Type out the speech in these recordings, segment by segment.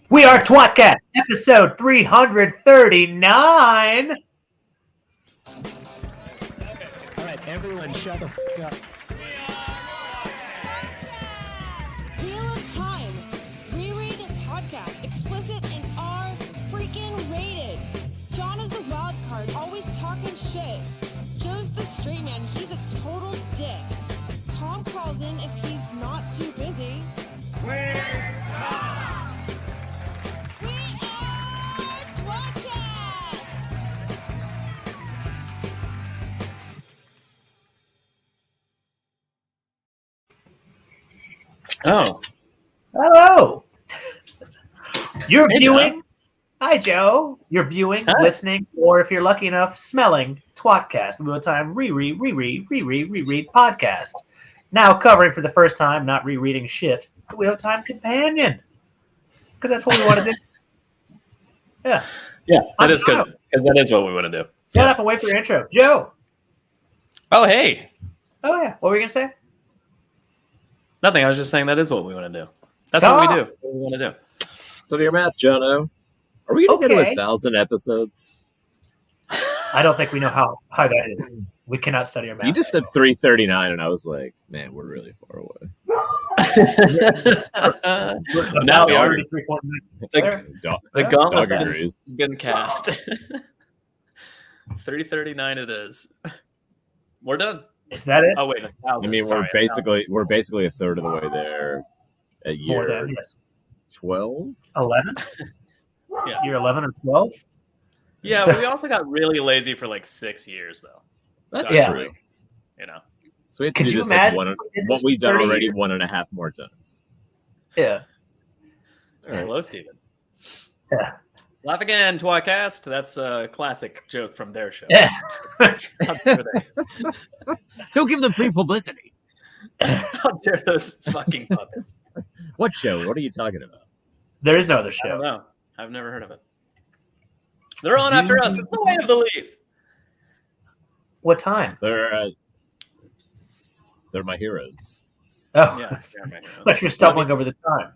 We are tWoTcast, episode 339. All right, everyone shut the f*** up. Wheel of Time. Reread podcast. Explicit and R freaking rated. Jono's the wild card, always talking shit. Joe's the straight man. He's a total dick. Tom calls in if he's not too busy. We are tWoTcast! Oh, Hello. You're Hey, viewing. John. Hi, Joe. You're viewing, Hi. listening, or if you're lucky enough, smelling tWoTcast, Wheel of Time reread podcast. Now covering for the first time, not rereading shit, the Wheel of Time companion. Because that's what we want to do. Yeah. yeah, I'm that is Jono. because that is what we want to do. Shut up and wait for your intro. Joe. Oh, hey, Oh, yeah. What were you going to say? nothing. I was just saying that is what we want to do. That's what we do. What we want to do. So to your math, Jono, are we going to get to Okay. 1,000 episodes? I don't think we know how high that is. We cannot study our math. You just said 339, and I was like, man, we're really far away. Now we are. already 3.9. The, Dog, the dog gauntlet's agrees. been cast. 339 it is. We're done. Is that it? Oh wait, 1,000. I mean, Sorry, we're basically a third of the way there at More year than, yes. 12. 11? Yeah. You're 11 or 12? Yeah, So- but we also got really lazy for like 6 years though. That's Yeah. true. You know. So we have to Could do you this like imagine one, if it what was we've done 30 already years? 1.5 more times. Yeah. All right. Hello, Steven. Yeah. Laugh again, tWoTcast. That's a classic joke from their show. Yeah. How dare they? Don't give them free publicity. How dare those fucking puppets? What show? What are you talking about? There is no other I don't show. know. I've never heard of it. They're on after us. It's the way of the leaf. What time? They're my heroes. Oh, Yeah. but you're stumbling over the time.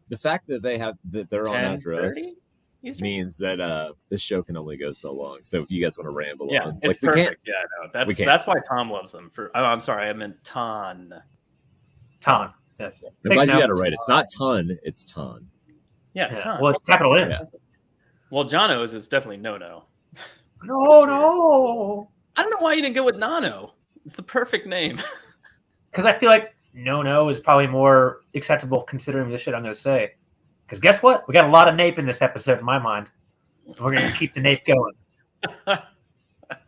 The fact that they're on after 10:30? us Eastern? means that this show can only go so long. So if you guys want to ramble Yeah, on, it's we can't. perfect. Yeah, no, we can't. that's why Tom loves them. I'm sorry, I meant Ton. Ton. Yes. I'm Take glad you note. got it right. It's not ton, it's ton. Yeah, it's Yeah. Ton. Well, it's capital N. Yeah. Well, Jono's is definitely no. No, no. I don't know why you didn't go with Nano. It's the perfect name. Because I feel like no is probably more acceptable considering the shit I'm going to say. Because guess what? We got a lot of nape in this episode in my mind. And we're going to keep the nape going. I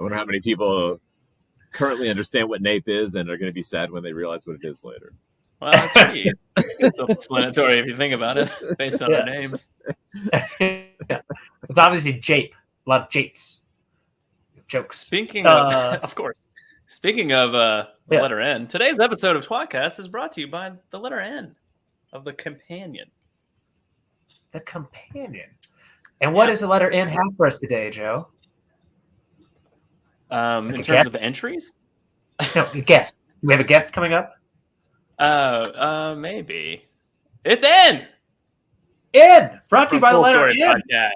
wonder how many people currently understand what NAPE is and are going to be sad when they realize what it is later. Well, that's pretty self-explanatory if you think about it, based on Yeah. our names. Yeah. It's obviously jape. A lot of japes. Jokes. Speaking of, Uh, of course, speaking of the Yeah. letter N, today's episode of tWoTcast is brought to you by the letter N of the companion. The companion. And what Yeah. does the letter N have for us today, Joe? In a terms guest? of entries, No, a guest. Do we have a guest coming up? maybe it's N. N! Brought to From you by the Full letter Story N. Podcast.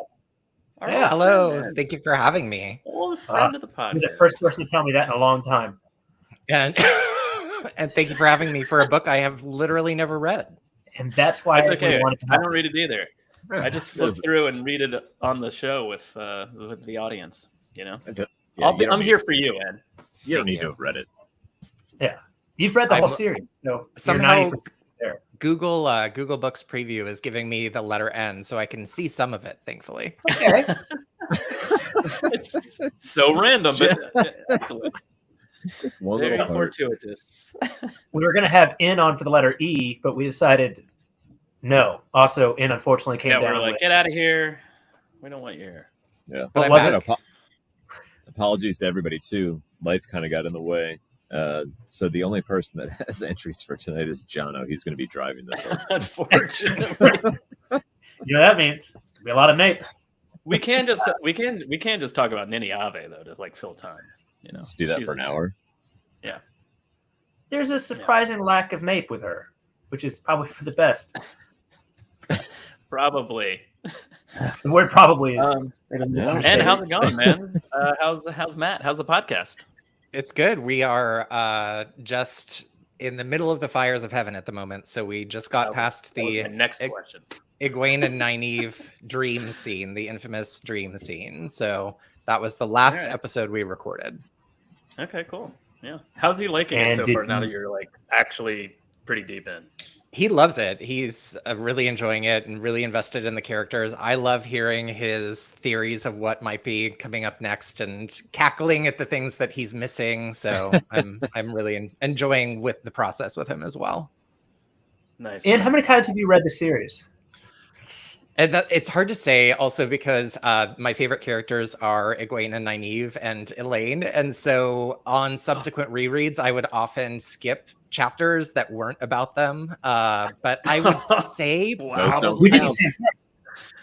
Our Yeah. old Hello, friend, N. thank you for having me. Old friend of the You're podcast. the first person to tell me that in a long time. And and thank you for having me for a book I have literally never read. And that's why It's we okay. wanted to I don't read it either. I just flip Yes. through and read it on the show with the audience. You know, Yeah, you don't I'm need- here for you, Ed. You don't Thank need you. to have read it. You've read the whole I've- series, so Somehow you're 90% there. Google Books Preview is giving me the letter N, so I can see some of it, thankfully. Okay. It's so random, but excellent. Just one Very little part. fortuitous. We were going to have N on for the letter E, but we decided no. Also, N unfortunately came Yeah, down. we're like, with- get out of here. We don't want you here. Yeah. What I'm was back. it? Apologies to everybody too. Life kind of got in the way. So the only person that has entries for tonight is Jono. He's going to be driving this. Unfortunately, You know what that means? It's going to be a lot of nape. we can't just talk about Nini Ave though to like fill time. You know, Let's do that She's for an amazing. hour. There's a surprising lack of nape with her, which is probably for the best. Probably. The word probably is. And how's it going, man? How's Matt? How's the podcast? It's good. We are just in the middle of the fires of heaven at the moment. So we just got past that was the my next question. Egwene and Nynaeve dream scene, the infamous dream scene. So that was the last episode we recorded. Okay, cool. Yeah. How's he liking it so far now that you're like actually pretty deep in? He loves it. He's really enjoying it and really invested in the characters. I love hearing his theories of what might be coming up next and cackling at the things that he's missing. So I'm really enjoying with the process with him as well. Nice. And how many times have you read the series? And it's hard to say also because my favorite characters are Egwene and Nynaeve and Elaine. And so on subsequent rereads, I would often skip chapters that weren't about them. But I would say probably...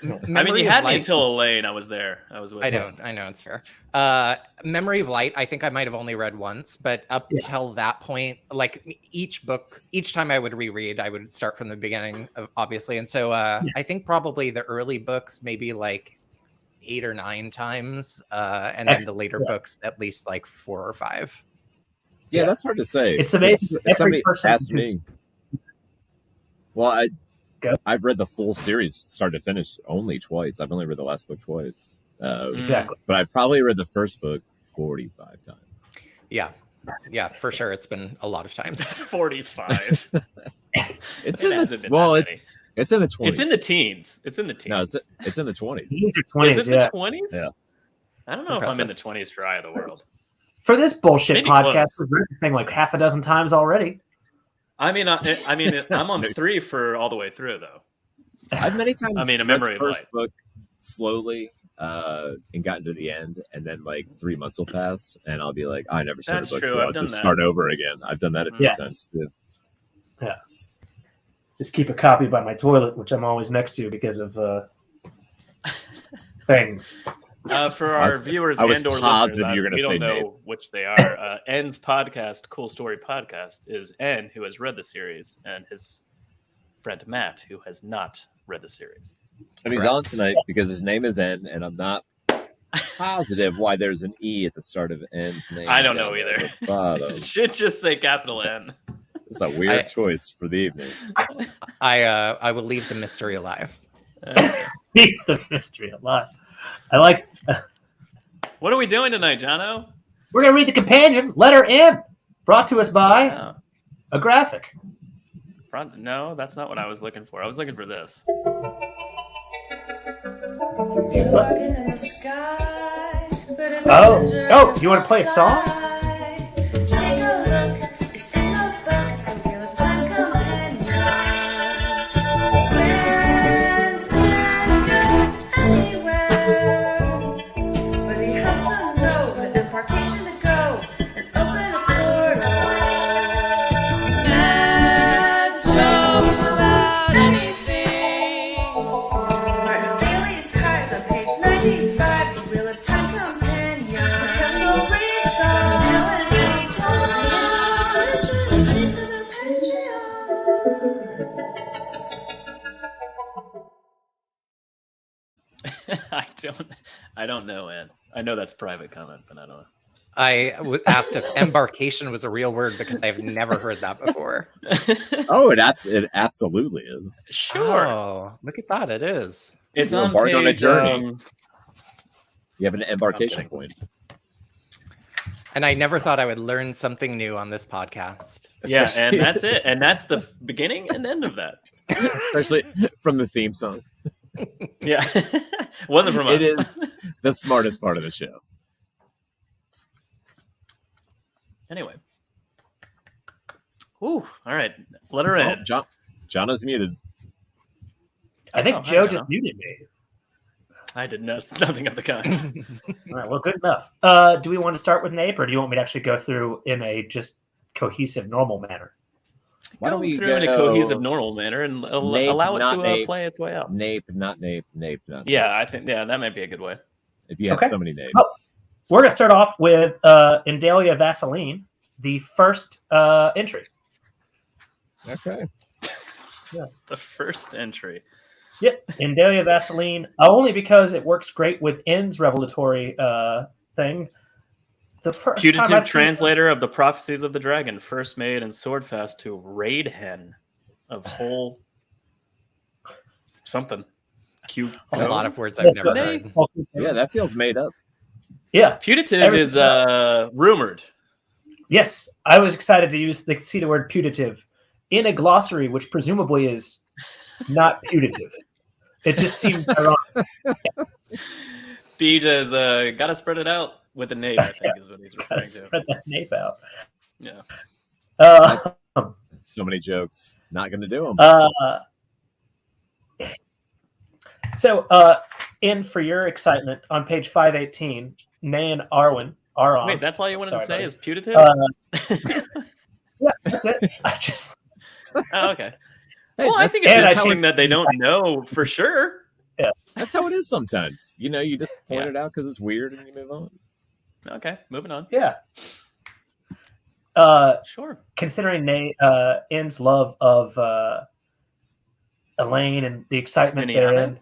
I mean, you had me until Elaine. I was there. I was with you. I know, it's fair. Memory of Light, I think I might have only read once, but up till that point, like each time I would reread, I would start from the beginning, obviously. And so I think probably the early books, maybe like 8 or 9 times, and then the later books, at least like 4 or 5. Yeah, that's hard to say. It's amazing. If somebody asked me, well, I've read the full series start to finish only twice. I've only read the last book twice. Exactly. But I've probably read the first book 45 times. Yeah, for sure. It's been a lot of times. 45. It's in the 20s. It's in the teens. No, it's in the 20s. Is it the 20s? Yeah. I don't know if I'm in the 20s for Eye of the World. For this bullshit Maybe podcast, close. we've read the thing like half a dozen times already. I mean, I'm on 3 for all the way through, though. I've many times. I mean, a memory read the of first light. book slowly and gotten to the end, and then like 3 months will pass, and I'll be like, I never started That's the book. true. So I've I'll done just that. start over again. I've done that a few times too. Yeah. Just keep a copy by my toilet, which I'm always next to because of things. For our viewers I was and/or positive listeners, you were gonna we say don't know Nate. which they are. N's podcast, Cool Story Podcast, is N, who has read the series, and his friend Matt, who has not read the series. And he's on tonight because his name is N, and I'm not positive why there's an E at the start of N's name. I don't know either. It Should just say capital N. It's a weird choice for the evening. I will leave the mystery alive. Keep the mystery alive. I like. What are we doing tonight, Jono? We're gonna read the companion letter M, brought to us by a graphic. No, that's not what I was looking for. I was looking for this. Oh, you want to play a song? I don't know, Ann. I know that's private comment, but I don't know. I was asked if embarkation was a real word because I've never heard that before. Oh, it absolutely is. Sure. Oh, look at that. It is. It's You're on embarked on a page. journey. You have an embarkation point. And I never thought I would learn something new on this podcast. Yeah, and that's it. And that's the beginning and end of that. Especially from the theme song. Yeah. Wasn't from us. It is the smartest part of the show. Anyway. Ooh, all right. Let her in. Jono's muted. I think Joe just muted me. I did nothing of the kind. All right, well, good enough. Do we want to start with Nape, or do you want me to actually go through in a just cohesive, normal manner? Why don't we through in a cohesive, normal manner and allow it to play its way out? Nape, not Nape. Yeah, I think that might be a good way. If you have so many names. Oh, we're going to start off with Indalia Vaseline, the first entry. Okay. Yeah. The first entry. Yeah, Indalia Vaseline, only because it works great with N's revelatory thing. The first time Putative I've seen translator of the prophecies of the dragon, first made in Swordfast to raid hen of whole something. Cute. A lot of words I've never heard. Yeah, that feels made up. Yeah, Putative is rumored. Yes, I was excited to see the word putative in a glossary, which presumably is not putative. It just seems ironic. Beej has got to spread it out with a nape, I think, is what he's referring to. Spread that nape out. Yeah. So many jokes. Not going to do them. So, in for your excitement, on page 518, Nayan Aron. Wait, that's all you wanted to say buddy. is putative? Yeah, that's it. I just. Oh, okay. Hey, Well, I think it's and I interesting think- that they don't know for sure. That's how it is sometimes. You know, you just point it out because it's weird and you move on. Okay, moving on. Yeah. Sure. Considering N's love of Elaine and the excitement Indiana? therein.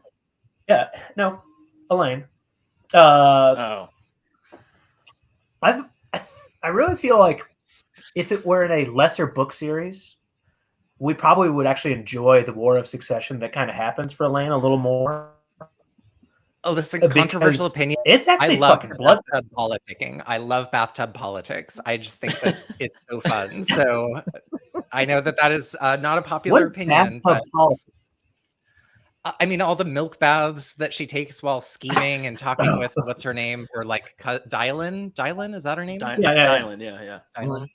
Yeah, no, Elaine. Oh. I really feel like if it were in a lesser book series, we probably would actually enjoy the War of Succession that kind of happens for Elaine a little more. Oh, this is a controversial Because opinion. It's I actually love fucking blood. bathtub politicking. I love bathtub politics. I just think that it's so fun. So I know that is not a popular What's opinion, bathtub but politics? I mean, all the milk baths that she takes while scheming and talking with what's her name, or like Dylan. Dylan, is that her name? Yeah. Island, yeah. Dylan.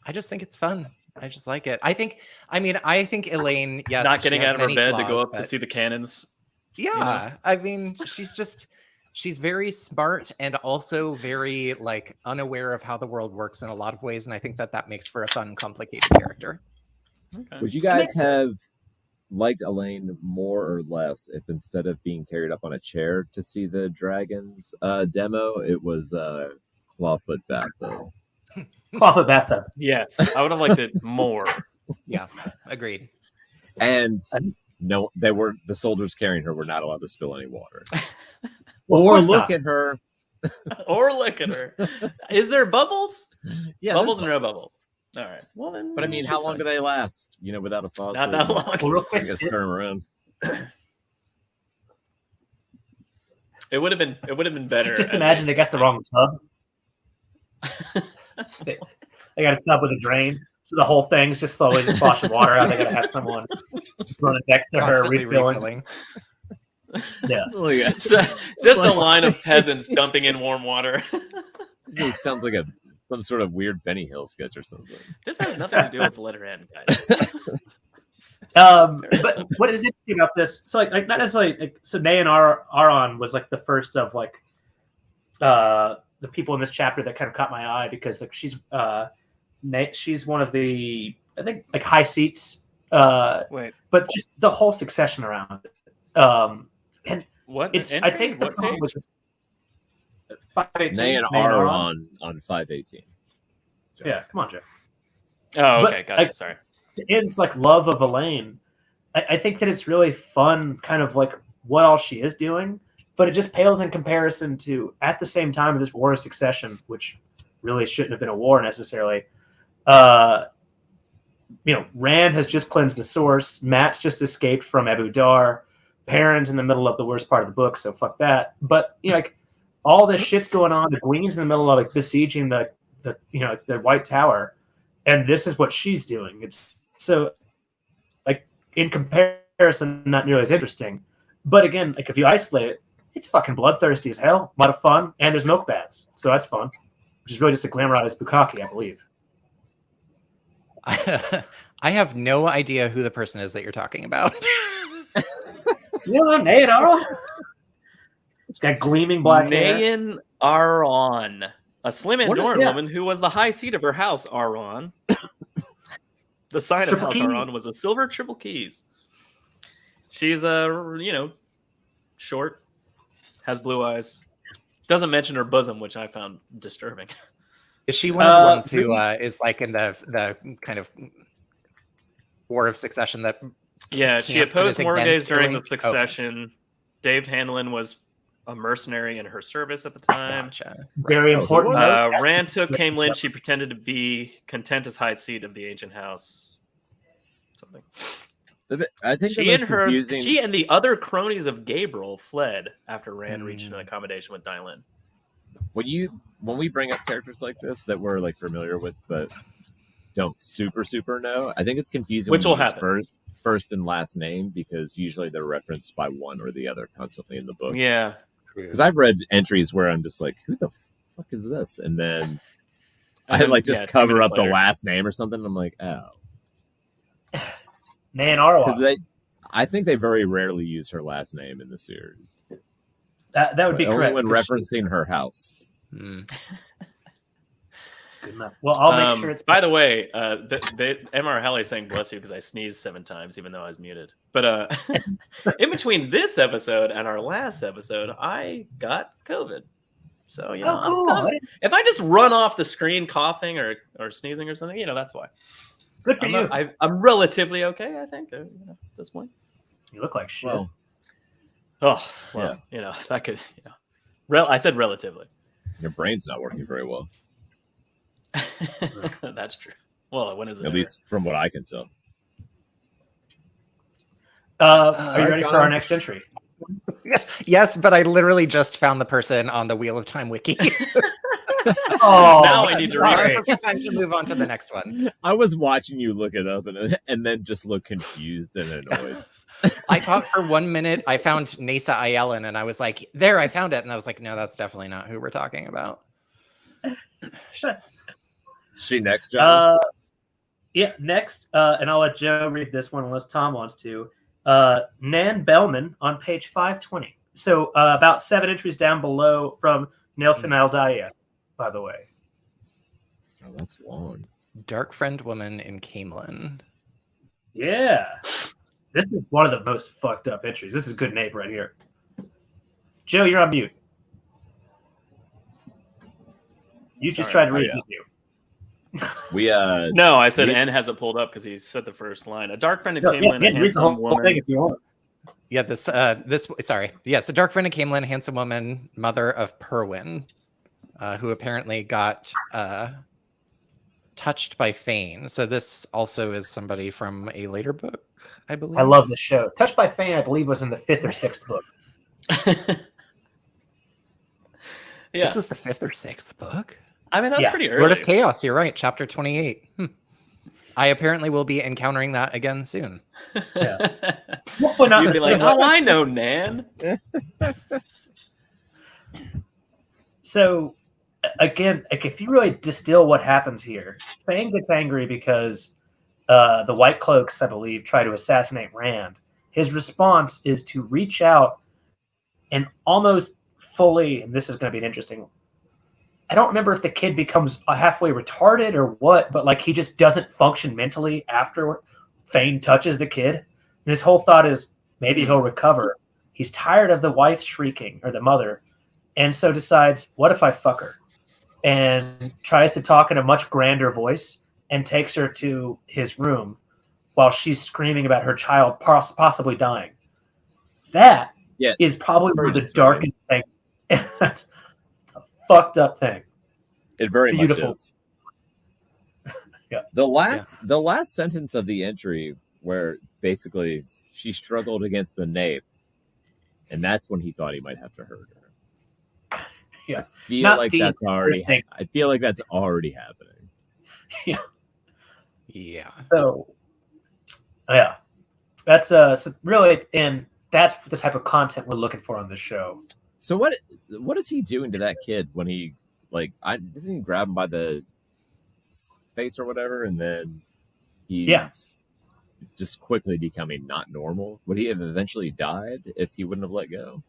I just think it's fun. I just like it. I think Elaine, yes, Not she getting has out of her many bed to go flaws, up to but- see the cannons. Yeah, I mean, she's very smart and also very like unaware of how the world works in a lot of ways, and I think that makes for a fun, complicated character. Okay. Would you guys have liked Elaine more or less if instead of being carried up on a chair to see the dragons demo, it was clawfoot bathtub? Clawfoot bathtub. Yes, I would have liked it more. Yeah, agreed. And no, the soldiers carrying her were not allowed to spill any water. Well, of Or course look not. at her. Or look at her. Is there bubbles? Yeah, Bubbles there's or no bubbles? All right. Well then. But I mean, how long do they last? You know, without a faucet. Not that long. Well, real I quick, guess turn them around. It would have been better. just at imagine least. they got the wrong tub. They got a tub with a drain, so the whole thing's just slowly just washing water out. They got to have someone running next to her Constantly refilling. Yeah, Just a line of peasants dumping in warm water. It sounds like some sort of weird Benny Hill sketch or something. This has nothing to do with the letter N, guys. but what is interesting about this? So like not necessarily. So Nayan Aron was like the first of like the people in this chapter that kind of caught my eye because like she's one of the I think like high seats. Wait, But just the whole succession around it. And what? it's Entry? I think the What problem page? with this 518. Nayan Nayan Aron. Aron on 518. Yeah, come on, Joe. Oh, But okay, gotcha. I- Sorry. It's like love of Elaine. I think that it's really fun, kind of like what all she is doing, but it just pales in comparison to at the same time of this War of Succession, which really shouldn't have been a war necessarily. Rand has just cleansed the source. Matt's just escaped from Abu Dar. Perrin's in the middle of the worst part of the book, so fuck that. But like all this shit's going on. The Queen's in the middle of like besieging the White Tower, and this is what she's doing. It's so like in comparison, not nearly as interesting. But again, like if you isolate it, it's fucking bloodthirsty as hell. A lot of fun, and there's milk baths, so that's fun. Which is really just a glamorized bukkake, I believe. I have no idea who the person is that you're talking about. Nayan Aron. That gleaming black hair. Nayan Aron, a slim and What is Doran that? woman who was the high seat of her house, Aron. The sign of Triple House keys. Aron was a silver triple keys. She's short, has blue eyes. Doesn't mention her bosom, which I found disturbing. Is she one of the ones who is like in the kind of War of Succession that Yeah, she camp that is opposed Morgaze against during the killing- succession. Dave Hanlon was a mercenary in her service at the time. Gotcha. Very Oh, important. who was? Rand took Came Lynn. She pretended to be Contenta's seat of the ancient house. Something. I think the She most and her, confusing. she and the other cronies of Gabriel fled after Rand reached an accommodation with Dylan. When we bring up characters like this that we're like familiar with but don't super know, I think it's confusing. Which when will you use happen. first and last name, because usually they're referenced by one or the other constantly in the book. Yeah. Because I've read entries where I'm just like, who the fuck is this? And then I then, like just 2 cover minutes up the later. last name or something. And I'm like, oh, Nan Arwa. because I think they very rarely use her last name in the series. That would be Only correct. when because referencing her house. Hmm. Good enough. Well, I'll make sure it's. By the way, MR Halley saying bless you because I sneezed 7 times, even though I was muted. But in between this episode and our last episode, I got COVID. So, you know, cool. if I just run off the screen coughing or sneezing or something, you know, that's why. Good for you. I'm relatively okay, I think, at this point. You look like shit. Well, You know, that could, you know, I said relatively. your brain's not working very well, That's true. Well, when is it? at least from what I can tell. Are you ready for Jono? our next entry? Yes, but I literally just found the person on the Wheel of Time wiki. Oh, Now I need to read. It's time to move on to the next one. I was watching you look it up and then just look confused and annoyed. I thought for 1 minute I found Nasa Ayelen, and I was like, there, I found it. And I was like, no, that's definitely not who we're talking about. She next, John? Yeah, next, and I'll let Joe read this one unless Tom wants to. Nan Bellman on page 520. So about 7 entries down below from Nelson Aldaya, by the way. Oh, that's long. Dark Friend Woman in Camelin. Yeah. This is one of the most fucked up entries. This is a good name right here. Joe, you're on mute. You just tried to read you. We No, I said N has it pulled up because he said the first line. A dark friend came in, a read the handsome whole woman. thing if you want. Yeah, sorry. Yes, a Dark Friend of Camelin, handsome woman, mother of Perwyn, who apparently got touched by Fane. So this also is somebody from a later book, I believe. I love this show. Touched by Fane, I believe, was in the 5th or 6th book. Yeah, This was the 5th or 6th book? I mean that's Yeah. pretty early. Lord of Chaos, you're right, chapter 28. I apparently will be encountering that again soon. Hopefully not You'd in be the like, same oh, way. I know Nan. So, again, like if you really distill what happens here, Fane gets angry because the White Cloaks, I believe, try to assassinate Rand. His response is to reach out and almost fully, and this is going to be an interesting. I don't remember if the kid becomes halfway retarded or what, but like he just doesn't function mentally after Fane touches the kid. And his whole thought is maybe he'll recover. He's tired of the wife shrieking, or the mother, and so decides, what if I fuck her? And tries to talk in a much grander voice and takes her to his room while she's screaming about her child possibly dying. That is probably one of the darkest things. That's a fucked up thing. It very Beautiful. much is. Yeah. The last sentence of the entry where basically she struggled against the nape, and that's when he thought he might have to hurt her. Yeah. I feel Not like the that's already. thing. I feel like that's already happening. Yeah. So, yeah, that's so really, and that's the type of content we're looking for on this show. So what is he doing to that kid when he doesn't he grab him by the face or whatever, and then he's just quickly becoming not normal? Would he have eventually died if he wouldn't have let go?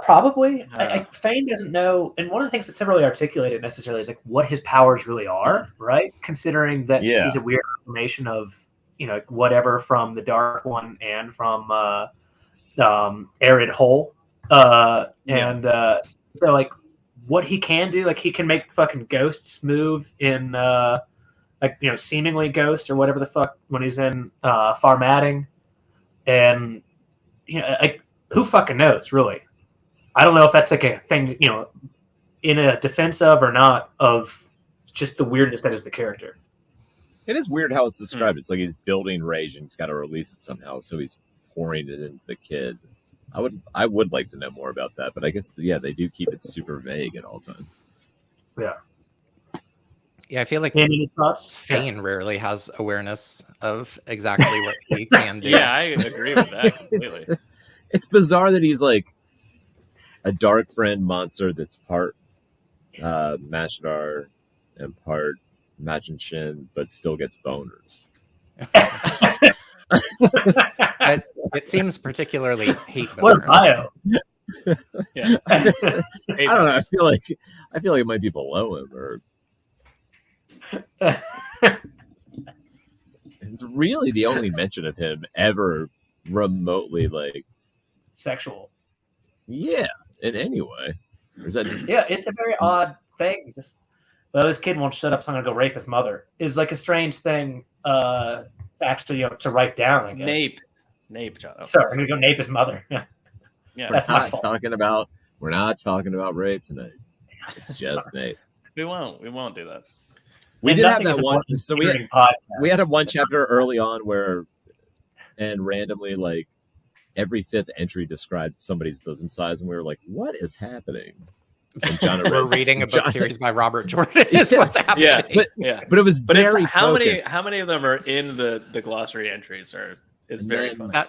Probably. Fane doesn't know, and one of the things that's never really articulated necessarily is like what his powers really are, right? Considering that he's a weird combination of whatever from the Dark One and from Arid Hole, so like what he can do, like he can make fucking ghosts move in seemingly ghosts or whatever the fuck when he's in Farmadding. and like who fucking knows, really? I don't know if that's like a thing, in a defense of or not of just the weirdness that is the character. It is weird how it's described. It's like he's building rage and he's got to release it somehow, so he's pouring it into the kid. I would like to know more about that, but I guess they do keep it super vague at all times. Yeah. Yeah, I feel like Any thoughts? Fane rarely has awareness of exactly what he can do. Yeah, I agree with that completely. It's bizarre that he's like a dark friend monster that's part Mashadar and part Machin, but still gets boners. It seems particularly hate What a boners. bio. Yeah. I don't know. I feel like it might be below him, or it's really the only mention of him ever remotely like Sexual. in any way. Or is that just Yeah, it's a very odd thing. This kid won't shut up, so I'm gonna go rape his mother. It's like a strange thing, actually, to write down. I guess. Nape, John. Oh, Sorry, I'm gonna go nape his mother. Yeah, yeah, that's my fault. we're not talking about rape tonight. It's just Nate. we won't do that. We And did have nothing is that one. important So during podcasts. we had a one chapter early on where, and randomly, like every fifth entry described somebody's bosom size, and we were like, "What is happening?" And John We're reading a book series by Robert Jordan. Is what's happening. Yeah, but it was but very it's focused. how many of them are in the glossary entries? Is very And funny. That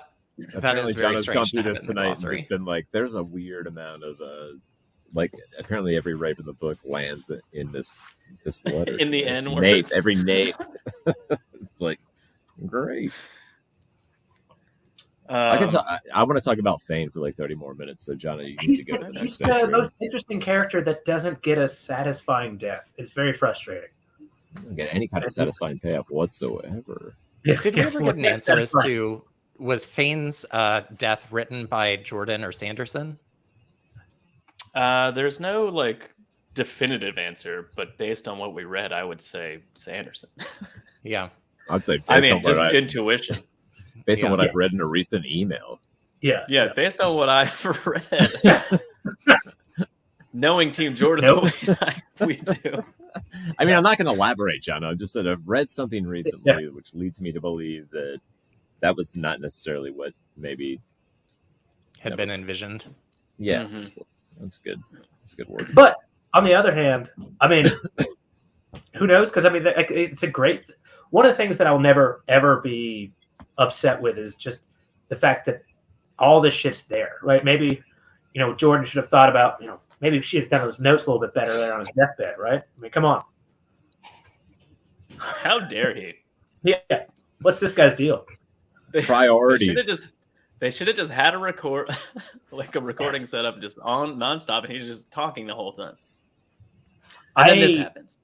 Apparently, is very John has strange gone to through have this in the tonight and glossary. just been like, "There's a weird amount of like apparently every rape in the book lands in this letter In the N words. Nate, every Nate." It's like great. I can talk. I want to talk about Fane for like 30 more minutes. So, Johnny, you need to go to the He's next the entry. most interesting character that doesn't get a satisfying death. It's very frustrating. Don't get any kind of satisfying payoff whatsoever. Did we ever get an answer as to was Fane's death written by Jordan or Sanderson? There's no like definitive answer, but based on what we read, I would say Sanderson. Yeah. I'd say I based mean, on what just intuition. based on what Yeah. I've read in a recent email. Yeah, based on what I've read. Knowing Team Jordan the way we do. I mean, I'm not going to elaborate, John. I just said I've read something recently which leads me to believe that was not necessarily what maybe Had been envisioned. Yes, that's good. That's a good word. But on the other hand, I mean, who knows? Because I mean, it's a great. One of the things that I'll never ever be upset with is just the fact that all this shit's there, right? Maybe Jordan should have thought about maybe she should have done his notes a little bit better there on his deathbed, right? I mean, come on. How dare he? Yeah, what's this guy's deal? Priorities. They should have just had a recording set up just on nonstop, and he's just talking the whole time. And then this happens.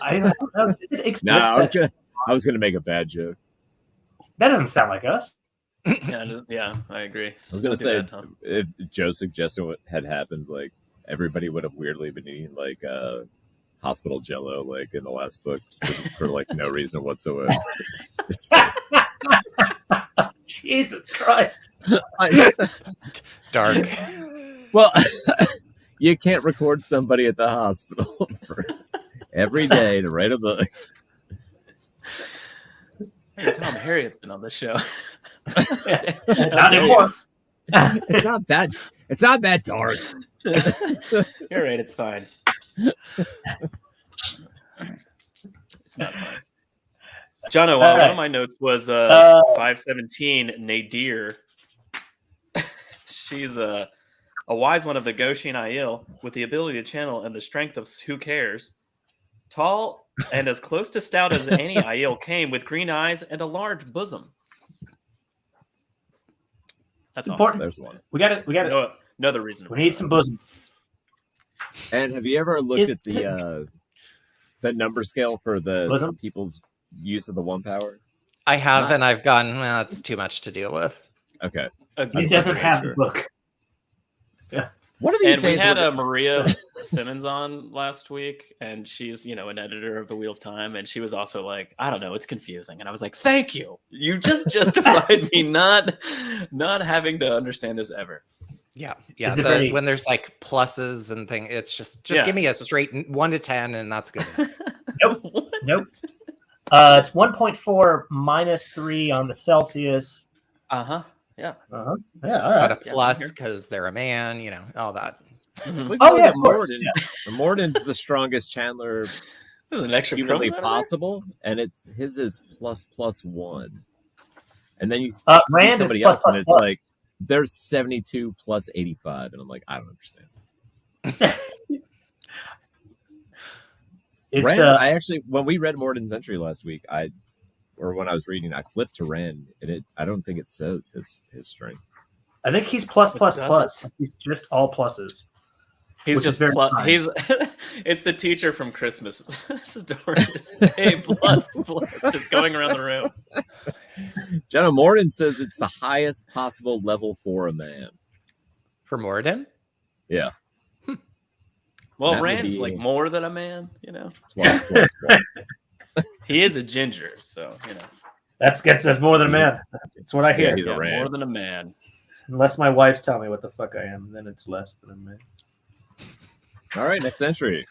I don't know. Does it exist? No, I was gonna make a bad joke. That doesn't sound like us. Yeah, I agree. I was gonna say that, Tom. if Joe suggested what had happened, like everybody would have weirdly been eating like hospital jello, like in the last book, for like no reason whatsoever. It's like, Jesus Christ! Dark. well, you can't record somebody at the hospital for every day to write a book. Hey, Tom Harriet's been on this show. Not anymore. It's not that. It's not that dark. You're right. It's fine. It's not fine. Jono, one of my notes was 517 Nadir. She's a wise one of the Goshen Aiel with the ability to channel and the strength of who cares. Tall and as close to stout as any Aiel came, with green eyes and a large bosom. That's important. There's one. We got it. No other reason. We need some bosom. And have you ever looked at the number scale for the bosom? People's use of the one power? I have, and I've gone, well, that's too much to deal with. Okay. He doesn't have the book. Yeah. One of these And we days, had Maria Simmons on last week, and she's, an editor of the Wheel of Time, and she was also like, I don't know, it's confusing. And I was like, thank you. You just justified me not having to understand this ever. Yeah. When there's like pluses and things, it's just give me a straight 1 to 10, and that's good. Nope. It's 1.4 minus 3 on the Celsius. Yeah. Yeah. All But right. a plus because they're a man, all that. We Oh, know yeah, that of course, Morden's the strongest Chandler There's an extra humanly chromosome possible, and his is ++1. And then you see Rand is somebody plus, else, and plus, it's plus. like there's 72 plus 85, and I'm like, I don't understand. Rand, I actually, when we read Morden's entry last week, when I was reading, I flipped to Rand, and I don't think it says his strength. I think he's plus. He's just all pluses. He's just he's it's the teacher from Christmas story. A plus, just going around the room. Jono Morden says it's the highest possible level for a man. For Morden? Yeah. Well, Rand's like more than a man, Plus. He is a ginger, so That's more than a man. That's what I hear. Yeah, he's a Rand. More than a man. Unless my wife's telling me what the fuck I am, then it's less than a man. All right, next entry.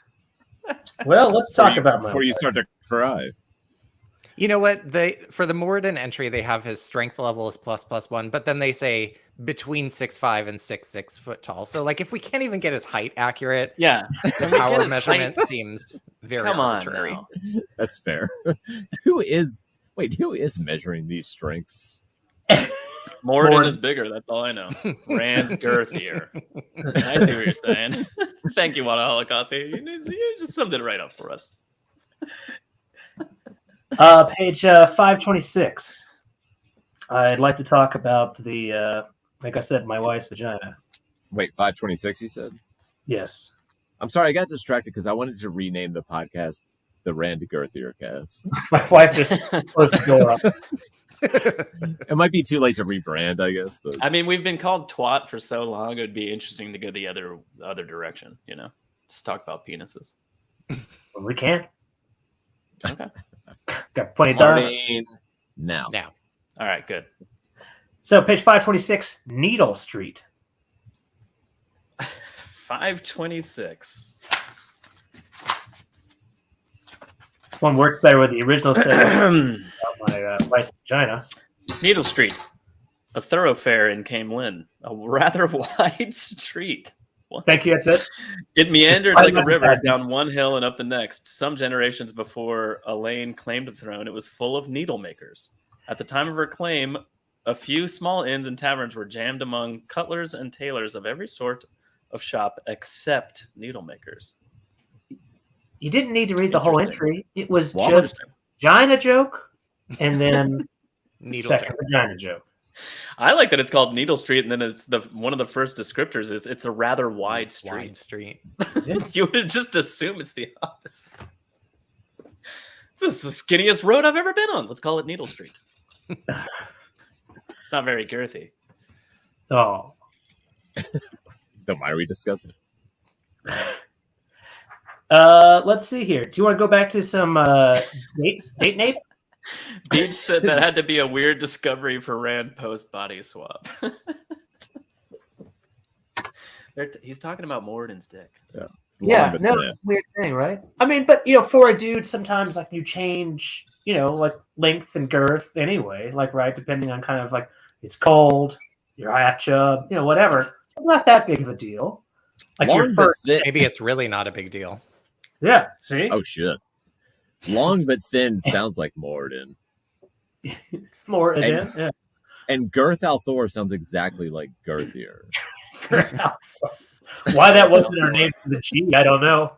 Well, let's talk about before you start to cry. You know what? For the Morden entry, they have his strength level is ++1, but then they say between 6'5" and 6'6" foot tall. So, like, if we can't even get his height accurate, yeah, the power measurement seems very arbitrary. On now. That's fair. Who is measuring these strengths? Morden is bigger. That's all I know. Rand's girthier. I see what you're saying. Thank you, Wada Holokasi. You just summed it right up for us. Page 526. I'd like to talk about the, like I said, my wife's vagina. Wait, 526, you said? Yes. I'm sorry, I got distracted because I wanted to rename the podcast the Rand Girthier Cast. My wife just closed the door up. It might be too late to rebrand, I guess. But I mean, we've been called twat for so long; it would be interesting to go the other direction. Just talk about penises. Well, we can. Okay. Got plenty of time. Starting now. All right. Good. So, page 526, Needle Street. 526. This one worked better with the original set about my wife's vagina. Needle Street, a thoroughfare in Camelin, a rather wide street. What? Thank you, that's it. It meandered like a river down one hill and up the next. Some generations before Elaine claimed the throne, it was full of needle makers. At the time of her claim, a few small inns and taverns were jammed among cutlers and tailors of every sort of shop except needle makers. You didn't need to read the whole entry. It was just vagina joke and then second vagina joke. I like that it's called Needle Street, and then it's one of the first descriptors is it's a rather wide street. You would just assume it's the opposite. This is the skinniest road I've ever been on. Let's call it Needle Street. It's not very girthy. Oh. Then why are we discussing it? Let's see here. Do you want to go back to some date Nate? Beach said that had to be a weird discovery for Rand post body swap. He's talking about Morden's dick. Yeah, weird thing, right? I mean, but for a dude, sometimes like you change, like length and girth anyway, like right, depending on kind of like it's cold, you're half chub, whatever. It's not that big of a deal. Like maybe it's really not a big deal. Yeah. See? Oh shit. Long but thin sounds like Morden. Morden, yeah. And Girth Althor sounds exactly like Girthier. Why that wasn't our name for the G, I don't know.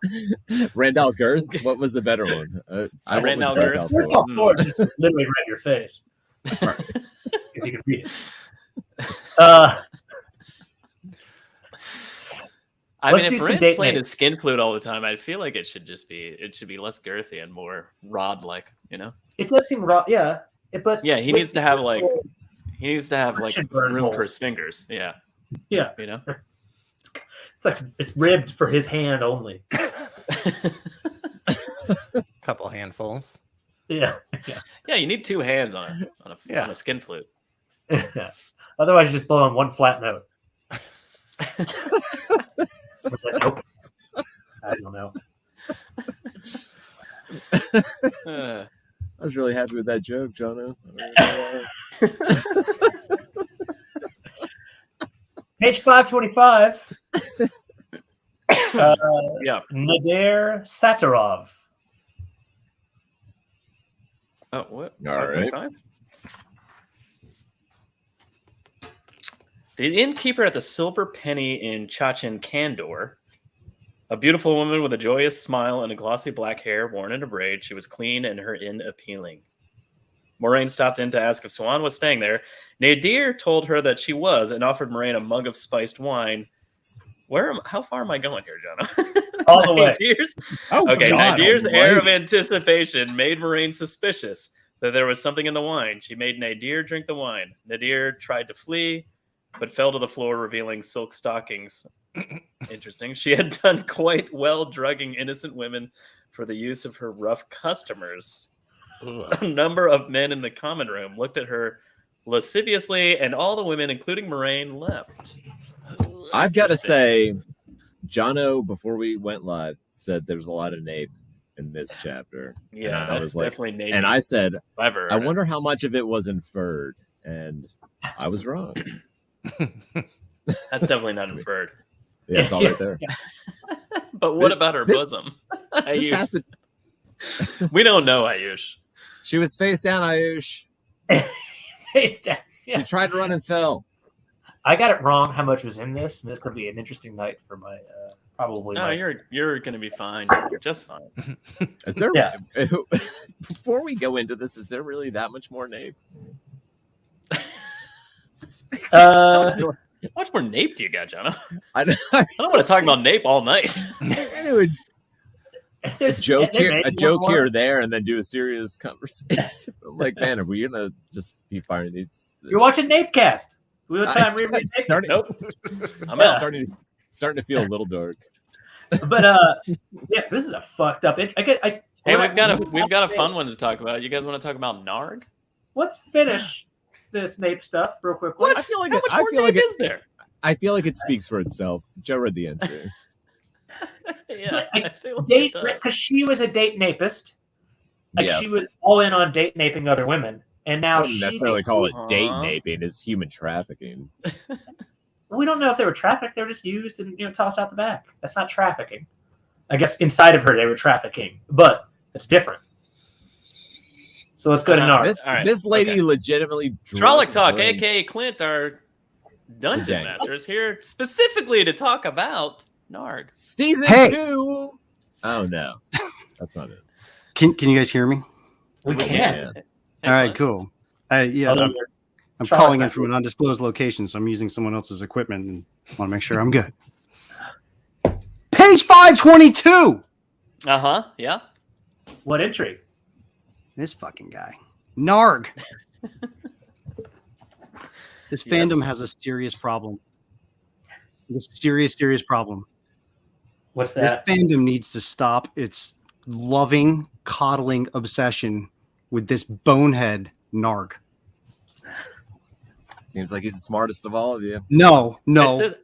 Randall Girth? What was the better one? Randall Girth. Girth Althor just literally read your face. Right. Because you can read it. I mean, if Rand's playing his skin flute all the time, I feel like it should be less girthy and more rod-like, It does seem rod, yeah. But yeah, he needs to have room for his fingers. Yeah. Yeah. like it's ribbed for his hand only. Couple handfuls. Yeah. Yeah, you need 2 hands on a skin flute. Yeah. Otherwise, you're just blowing one flat note. It's like, nope. I don't know. I was really happy with that joke, Jono. Page 525. Yeah. Nadir Satarov. Oh, what? All right. 525? The innkeeper at the Silver Penny in Chachin Kandor. A beautiful woman with a joyous smile and a glossy black hair worn in a braid. She was clean and her inn appealing. Moraine stopped in to ask if Swan was staying there. Nadir told her that she was and offered Moraine a mug of spiced wine. How far am I going here, Jono? All the way. Nadir's air of anticipation made Moraine suspicious that there was something in the wine. She made Nadir drink the wine. Nadir tried to flee, but fell to the floor, revealing silk stockings. Interesting. She had done quite well drugging innocent women for the use of her rough customers. A number of men in the common room looked at her lasciviously, and all the women, including Moraine, left. I've got to say, Jono, before we went live, said there's a lot of nape in this chapter. Yeah, and I was like, definitely nape. and I said, Clever. I wonder how much of it was inferred, and I was wrong. That's definitely not inferred. Yeah, it's all right there. But what about her bosom? We don't know, Ayush. She was face down, Ayush. Face down. Yeah. You tried to run and fell. I got it wrong how much was in this, and this could be an interesting night for my probably. No, you're going to be fine. You're just fine. Is there? Yeah. Before we go into this, is there really that much more nape? How much more nape do you got, Jono? I don't want to talk about nape all night. Anyway, a joke here or there, and then do a serious conversation. I'm like, man, are we gonna just be firing these? You're watching Napecast. We have time reread. Nope. I'm out. Starting to feel a little dark. But yeah, this is a fucked up. Hey, we've got a fun one to talk about. You guys want to talk about Narg? Let's finish this Nape stuff real quick. What? I feel like is there? I feel like it speaks for itself. Joe read the entry. Yeah, date because she was a date napist. Like she was all in on date naping other women, and now I wouldn't necessarily call it date naping. It's human trafficking. We don't know if they were trafficked. They were just used and tossed out the back. That's not trafficking. I guess inside of her they were trafficking, but it's different. So let's go to Narg. This lady legitimately Trolloc Talk, aka Clint, our dungeon master, is here specifically to talk about Narg. Season 2. Oh no, that's not it. Can you guys hear me? We can. All right, cool. I'm calling in from an undisclosed location, so I'm using someone else's equipment and want to make sure I'm good. Page 522. Yeah. What entry? This fucking guy, Narg. This fandom has a serious problem. A serious problem. What's that? This fandom needs to stop its loving, coddling obsession with this bonehead Narg. Seems like he's the smartest of all of you. No,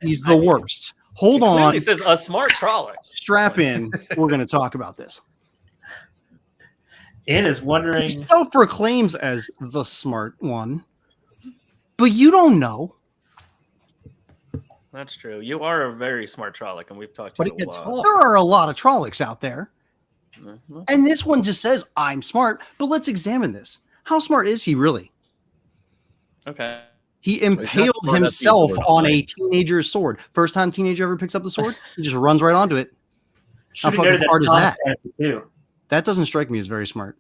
he's the worst. Hold on. He says a smart Trolloc. Strap in. We're going to talk about this. It is wondering. He self-proclaims as the smart one, but you don't know. That's true. You are a very smart Trolloc, and we've talked to you a lot. There are a lot of Trollocs out there. Mm-hmm. And this one just says, I'm smart, but let's examine this. How smart is he really? Okay. He impaled himself on a teenager's sword. First time teenager ever picks up the sword, he just runs right onto it. How fucking smart is that? That doesn't strike me as very smart.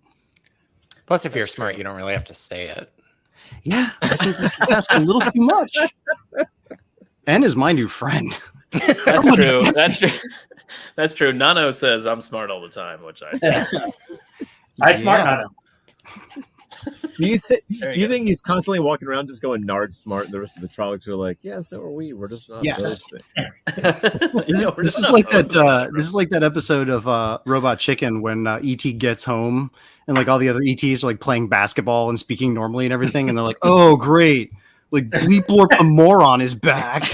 Plus, if you're smart, you don't really have to say it. Yeah, I think that's a little too much. And is my new friend. That's true. That's true. Nano says I'm smart all the time, which I I smart Nano. Do you think he's constantly walking around just going Nard smart, and the rest of the Trollocs are like, yeah, so are we. We're just not boasting. This is like that. This is like that episode of Robot Chicken when ET gets home and like all the other ETs are like playing basketball and speaking normally and everything, and they're like, "Oh, great! Like Bleep Blorp the moron is back."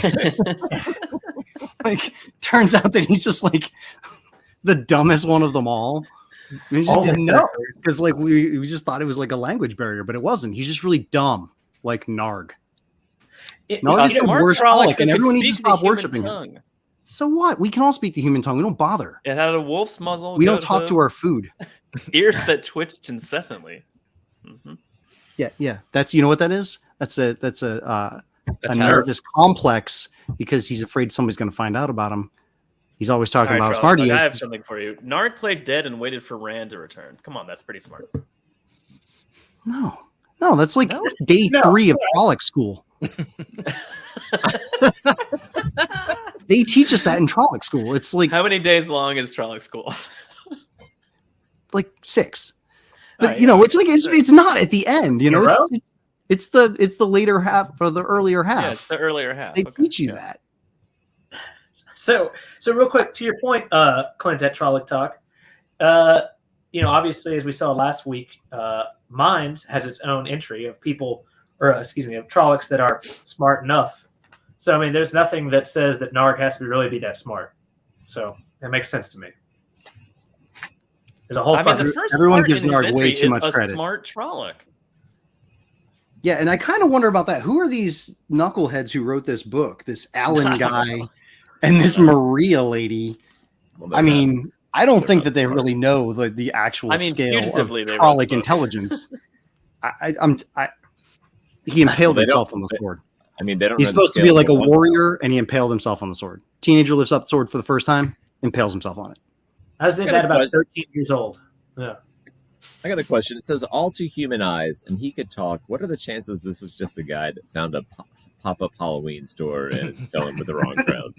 Like, turns out that he's just like the dumbest one of them all. We just didn't know because like we just thought it was like a language barrier, but it wasn't. He's just really dumb, like Narg. Narg is the worst Trolloc, and everyone needs to stop worshiping him. So what? We can all speak the human tongue. We don't bother. It had a wolf's muzzle. We don't talk to our food. Ears that twitched incessantly. Mm-hmm. Yeah. That's, you know what that is? That's a nervous complex because he's afraid somebody's going to find out about him. He's always talking about how smart he is. I have something for you. Narg played dead and waited for Rand to return. Come on, that's pretty smart. No, that's like day 3 of Trolloc school. They teach us that in Trolloc school. It's like, how many days long is Trolloc school? Like 6. But it's like it's not at the end. You know, it's the later half or the earlier half. Yeah, it's the earlier half. They teach you that. So real quick to your point, Clint, at Trolloc Talk, obviously as we saw last week, Mind has its own entry of people, of Trollocs that are smart enough. So I mean, there's nothing that says that Narg has to really be that smart. So that makes sense to me. There's a whole. Everyone gives Narg way too much credit. Smart Trolloc. Yeah, and I kind of wonder about that. Who are these knuckleheads who wrote this book? This Alan guy. And this Maria lady, I mean, I don't think that they really know the actual scale of Trolloc intelligence. He impaled himself on the sword. I mean, they don't. He's supposed to be like a warrior, and he impaled himself on the sword. Teenager lifts up the sword for the first time, impales himself on it. I was thinking that about 13 years old. Yeah. I got a question. It says all to human eyes, and he could talk. What are the chances this is just a guy that found a pop-up Halloween store and fell in with the wrong crowd?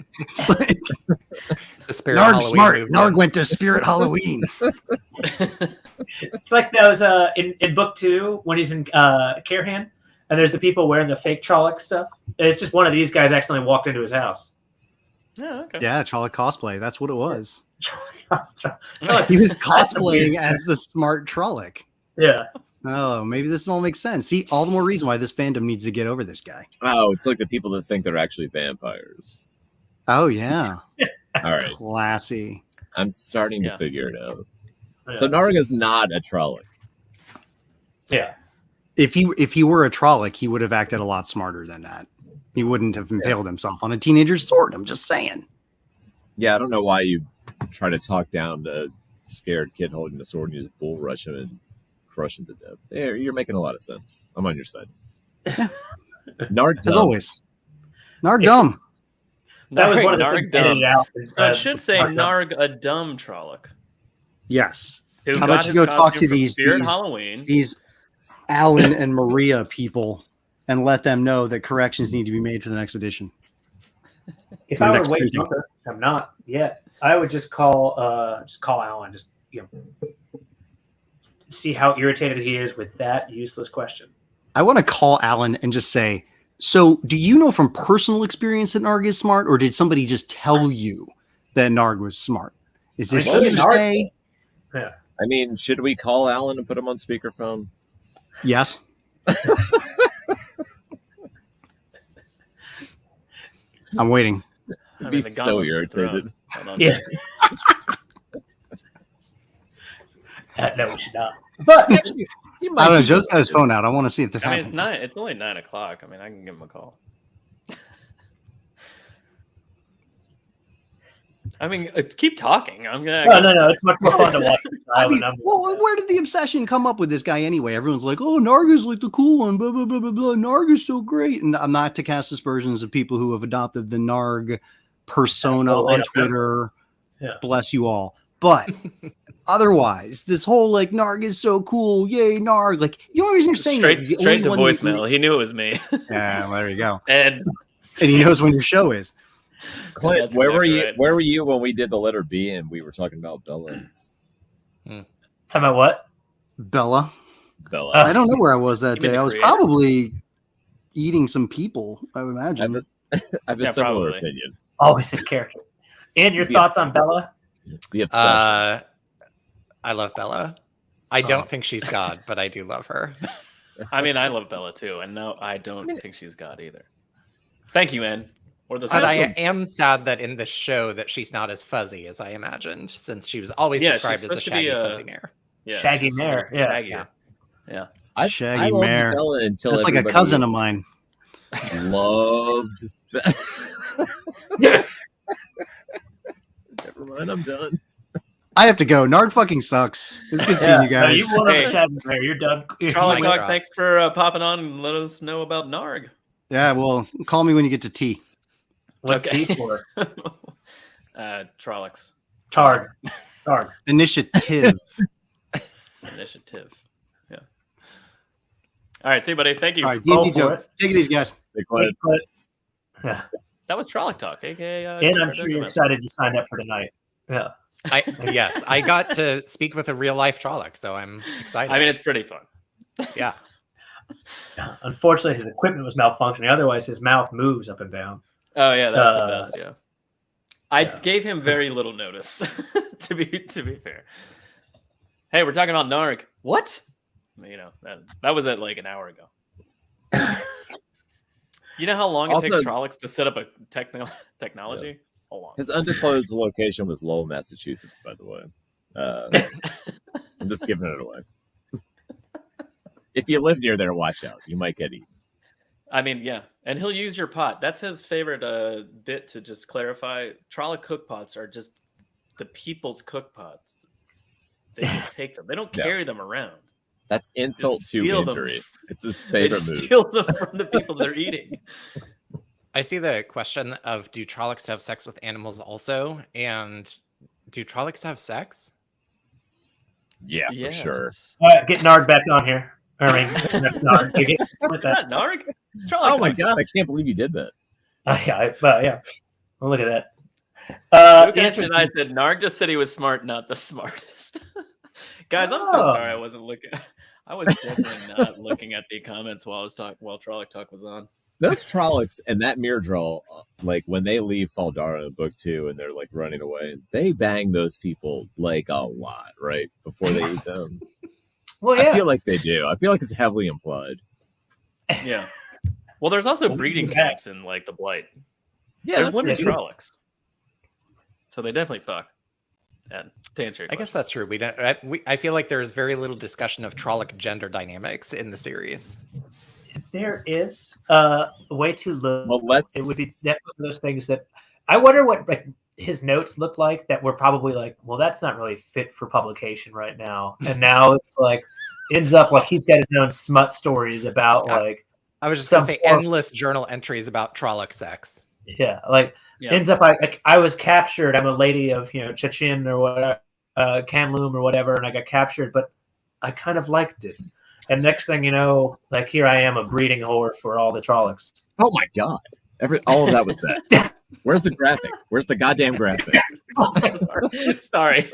The Spirit Narg smart. Narg went to Spirit Halloween. It's like those in book 2 when he's in Cairhan, and there's the people wearing the fake Trolloc stuff. It's just one of these guys accidentally walked into his house. Yeah, okay. Yeah, Trolloc cosplay. That's what it was. He was cosplaying as the smart Trolloc. Yeah. Oh, maybe this all makes sense. See, all the more reason why this fandom needs to get over this guy. Oh, it's like the people that think they're actually vampires. Oh, yeah. All right. Classy. I'm starting to figure it out. Yeah. So Narg is not a Trolloc. Yeah. If he were a Trolloc, he would have acted a lot smarter than that. He wouldn't have impaled himself on a teenager's sword. I'm just saying. Yeah, I don't know why you try to talk down the scared kid holding a sword and you just bull rush him and crush him to death. Yeah, you're making a lot of sense. I'm on your side. Yeah. Narg dumb. As always. Narg dumb. That was one of the things out. So it should say Narg a dumb Trolloc. Yes. How about you go talk to these Alan and Maria people and let them know that corrections need to be made for the next edition. If I were Wade Junker, I'm not yet. I would just call Alan. Just see how irritated he is with that useless question. I want to call Alan and just say, so do you know from personal experience that Narg is smart, or did somebody just tell you that Narg was smart? Is this hearsay? Yeah. I mean, should we call Alan and put him on speakerphone? Yes. I'm waiting. I'd be so irritated. Yeah. No, we should not. But actually, I don't know. Joe's got his phone out. I want to see if this happens. It's only 9 o'clock. I mean, I can give him a call. I mean, keep talking. I'm gonna. No. It's much more fun to watch. Well, where did the obsession come up with this guy anyway? Everyone's like, "Oh, Narg is like the cool one." Blah blah blah blah blah. Narg is so great, and I'm not to cast aspersions of people who have adopted the Narg persona on Twitter. Yeah. Bless you all. But otherwise, this whole like Narg is so cool, yay Narg! Like the only reason you're saying straight to voicemail. He knew it was me. Yeah, well, there you go. And he knows when your show is. Clint, where were you? Right. Where were you when we did the letter B and we were talking about Bella? Talking about what? Bella. Bella. I don't know where I was that You mean day. the I was creator? probably eating some people, I would imagine. I have a Yeah, similar probably. opinion. Always in character. And your The- thoughts on Bella? The obsession. I love Bella. I don't think she's God, but I do love her. I mean, I love Bella too, and no, I don't think she's God either. Thank you, Ann. Or the But I also- am sad that in the show that she's not as fuzzy as I imagined, since she was always Yeah, she's described as a supposed to be shaggy a- fuzzy mare. yeah, Shaggy she's a mare, little yeah. shaggier. Yeah. I Shaggy loved mare. Bella until That's like a everybody cousin of mine. loved. Never mind, I'm done. I have to go. Narg fucking sucks. It was good seeing you No, guys. you won Hey. over Shaggy Mare. You're done. Charlie Mic Talk, drop. thanks for popping on and let us know about Narg. Yeah, well, call me when you get to tea. What's Okay. T for? Trollocs. Tard. Initiative. Initiative. Yeah. All right, see you, buddy. Thank you. All right, Go D&D for joke. it. Take it easy, guys. Big quiet. Yeah. That was Trolloc Talk, aka. And I'm sure you're excited you signed up for tonight. Yeah. Yes, I got to speak with a real life Trolloc, so I'm excited. I mean, it's pretty fun. yeah. Unfortunately, his equipment was malfunctioning. Otherwise, his mouth moves up and down. Oh yeah, that's the best. Yeah. I yeah. gave him very little notice. to be fair. Hey, we're talking about Narg. What? You know that was at like an hour ago. You know how long it Also- takes Trollocs to set up a technology? Hold on. His undisclosed location was Lowell, Massachusetts, by the way. I'm just giving it away. If you live near there, watch out. You might get eaten. I mean, yeah, and he'll use your pot. That's his favorite bit to just clarify. Trolloc cook pots are just the people's cook pots. They just take them. They don't Yeah. carry them around. That's insult Just to steal them. injury. It's his They favorite just move. steal them from the people they're eating. I see the question of do Trollocs have sex with animals also? And do Trollocs have sex? Yeah, for sure. All right, get Nard back on here. I mean, that's Nard. You get with that. Narg? It's Trolloc Oh my Talk. god, I can't believe you did that. Yeah, yeah. Well, look at that. Luke Answer and I said Narg just said he was smart, not the smartest. Guys, I'm so Oh. sorry I wasn't looking. I was definitely not looking at the comments while Trolloc Talk was on. Those Trollocs and that mirror draw, like when they leave Faldara in book 2 and they're like running away, they bang those people like a lot, right? Before they eat them. Well, yeah. I feel like they do. I feel like it's heavily implied. Yeah. Well, there's also Well, breeding yeah. camps in like the Blight. Yeah, There's that's women true. Trollocs, so they definitely fuck. And to answer your I guess question, that's true. I feel like there's very little discussion of Trolloc gender dynamics in the series. There is way too little. Well, let's. It would be definitely one of those things that I wonder what like his notes look like that were probably like, well, that's not really fit for publication right now. And now it's like ends up like he's got his own smut stories about like I was just going to Some say form- endless journal entries about Trolloc sex. yeah, like yeah. ends up like I was captured. I'm a lady of Chechen or whatever, Kamloops or whatever, and I got captured, but I kind of liked it. And next thing you know, like here I am, a breeding whore for all the Trollocs. Oh my god! All of that was that. Where's the graphic? Where's the goddamn graphic? Sorry.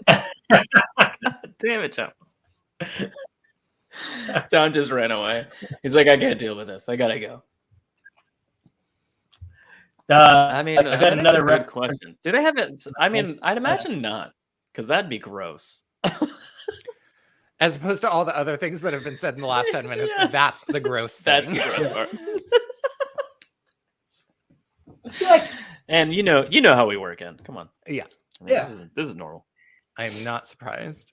Damn it, John. John just ran away. He's like, I can't deal with this. I gotta go. I mean, I got that's another a good reference. question. Do they have it? I mean, I'd imagine not, because that'd be gross. As opposed to all the other things that have been said in the last 10 minutes. Yeah. That's the gross thing. That's the gross part. I feel like And you know how we work, in. Come on. Yeah. I mean, Yeah. This is normal. I'm not surprised.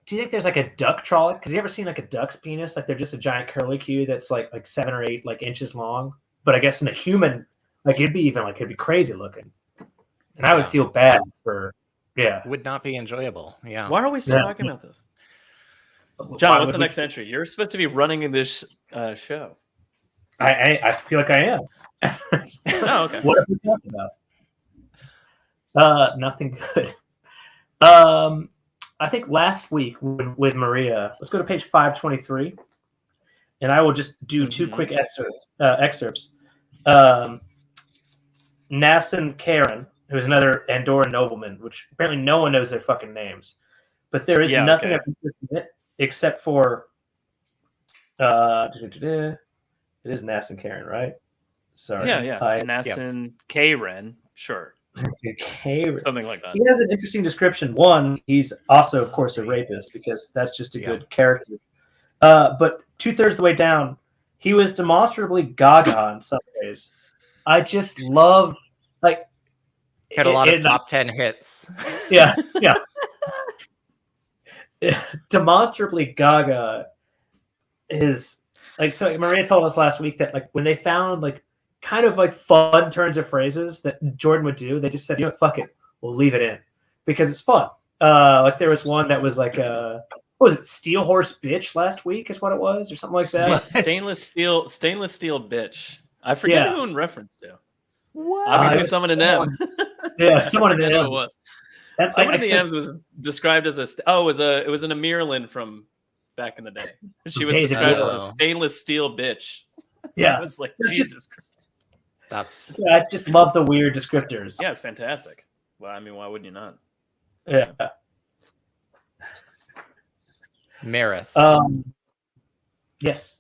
do you think there's like a duck Trolloc? Because you ever seen like a duck's penis? Like they're just a giant curlicue that's like 7 or 8 like inches long. But I guess in a human, like it'd be crazy looking. And I would Yeah. feel bad for Would not be enjoyable. Yeah. Why are we still Yeah. talking about this? Why John, what's would the we- next entry? You're supposed to be running in this show. I feel like I am. Oh, okay. What if we talked about? Nothing good. I think last week with Maria, let's go to page 523, and I will just do 2 Mhm. quick excerpts. Nassan Karen, who is another Andorran nobleman, which apparently no one knows their fucking names, but there is Yeah, nothing okay. of interest in it except for it is Nass and Karen, right? Sorry. Yeah. Nassin Karen, sure. Karen. Something like that. He has an interesting description. One, he's also, of course, a rapist because that's just a good character. But 2/3 of the way down, he was demonstrably gaga in some ways. I just love, like, had a lot of top 10 hits. Yeah. Demonstrably gaga is like, so Maria told us last week that, like, when they found like kind of like fun turns of phrases that Jordan would do, they just said, you know what, fuck it, we'll leave it in because it's fun. Like there was one that was like what was it, steel horse bitch last week is what it was, or something like that. Stainless steel bitch. I forget who in reference to. What? Obviously someone in M. Yeah, someone in the M. Was. Someone in the M's was described as it was an Amirlin from back in the day. She was described as a stainless steel bitch. Yeah. I was like, It's Jesus Christ. I just love the weird descriptors. Yeah, it's fantastic. Well, I mean, why wouldn't you not? Yeah. Marith. Yes.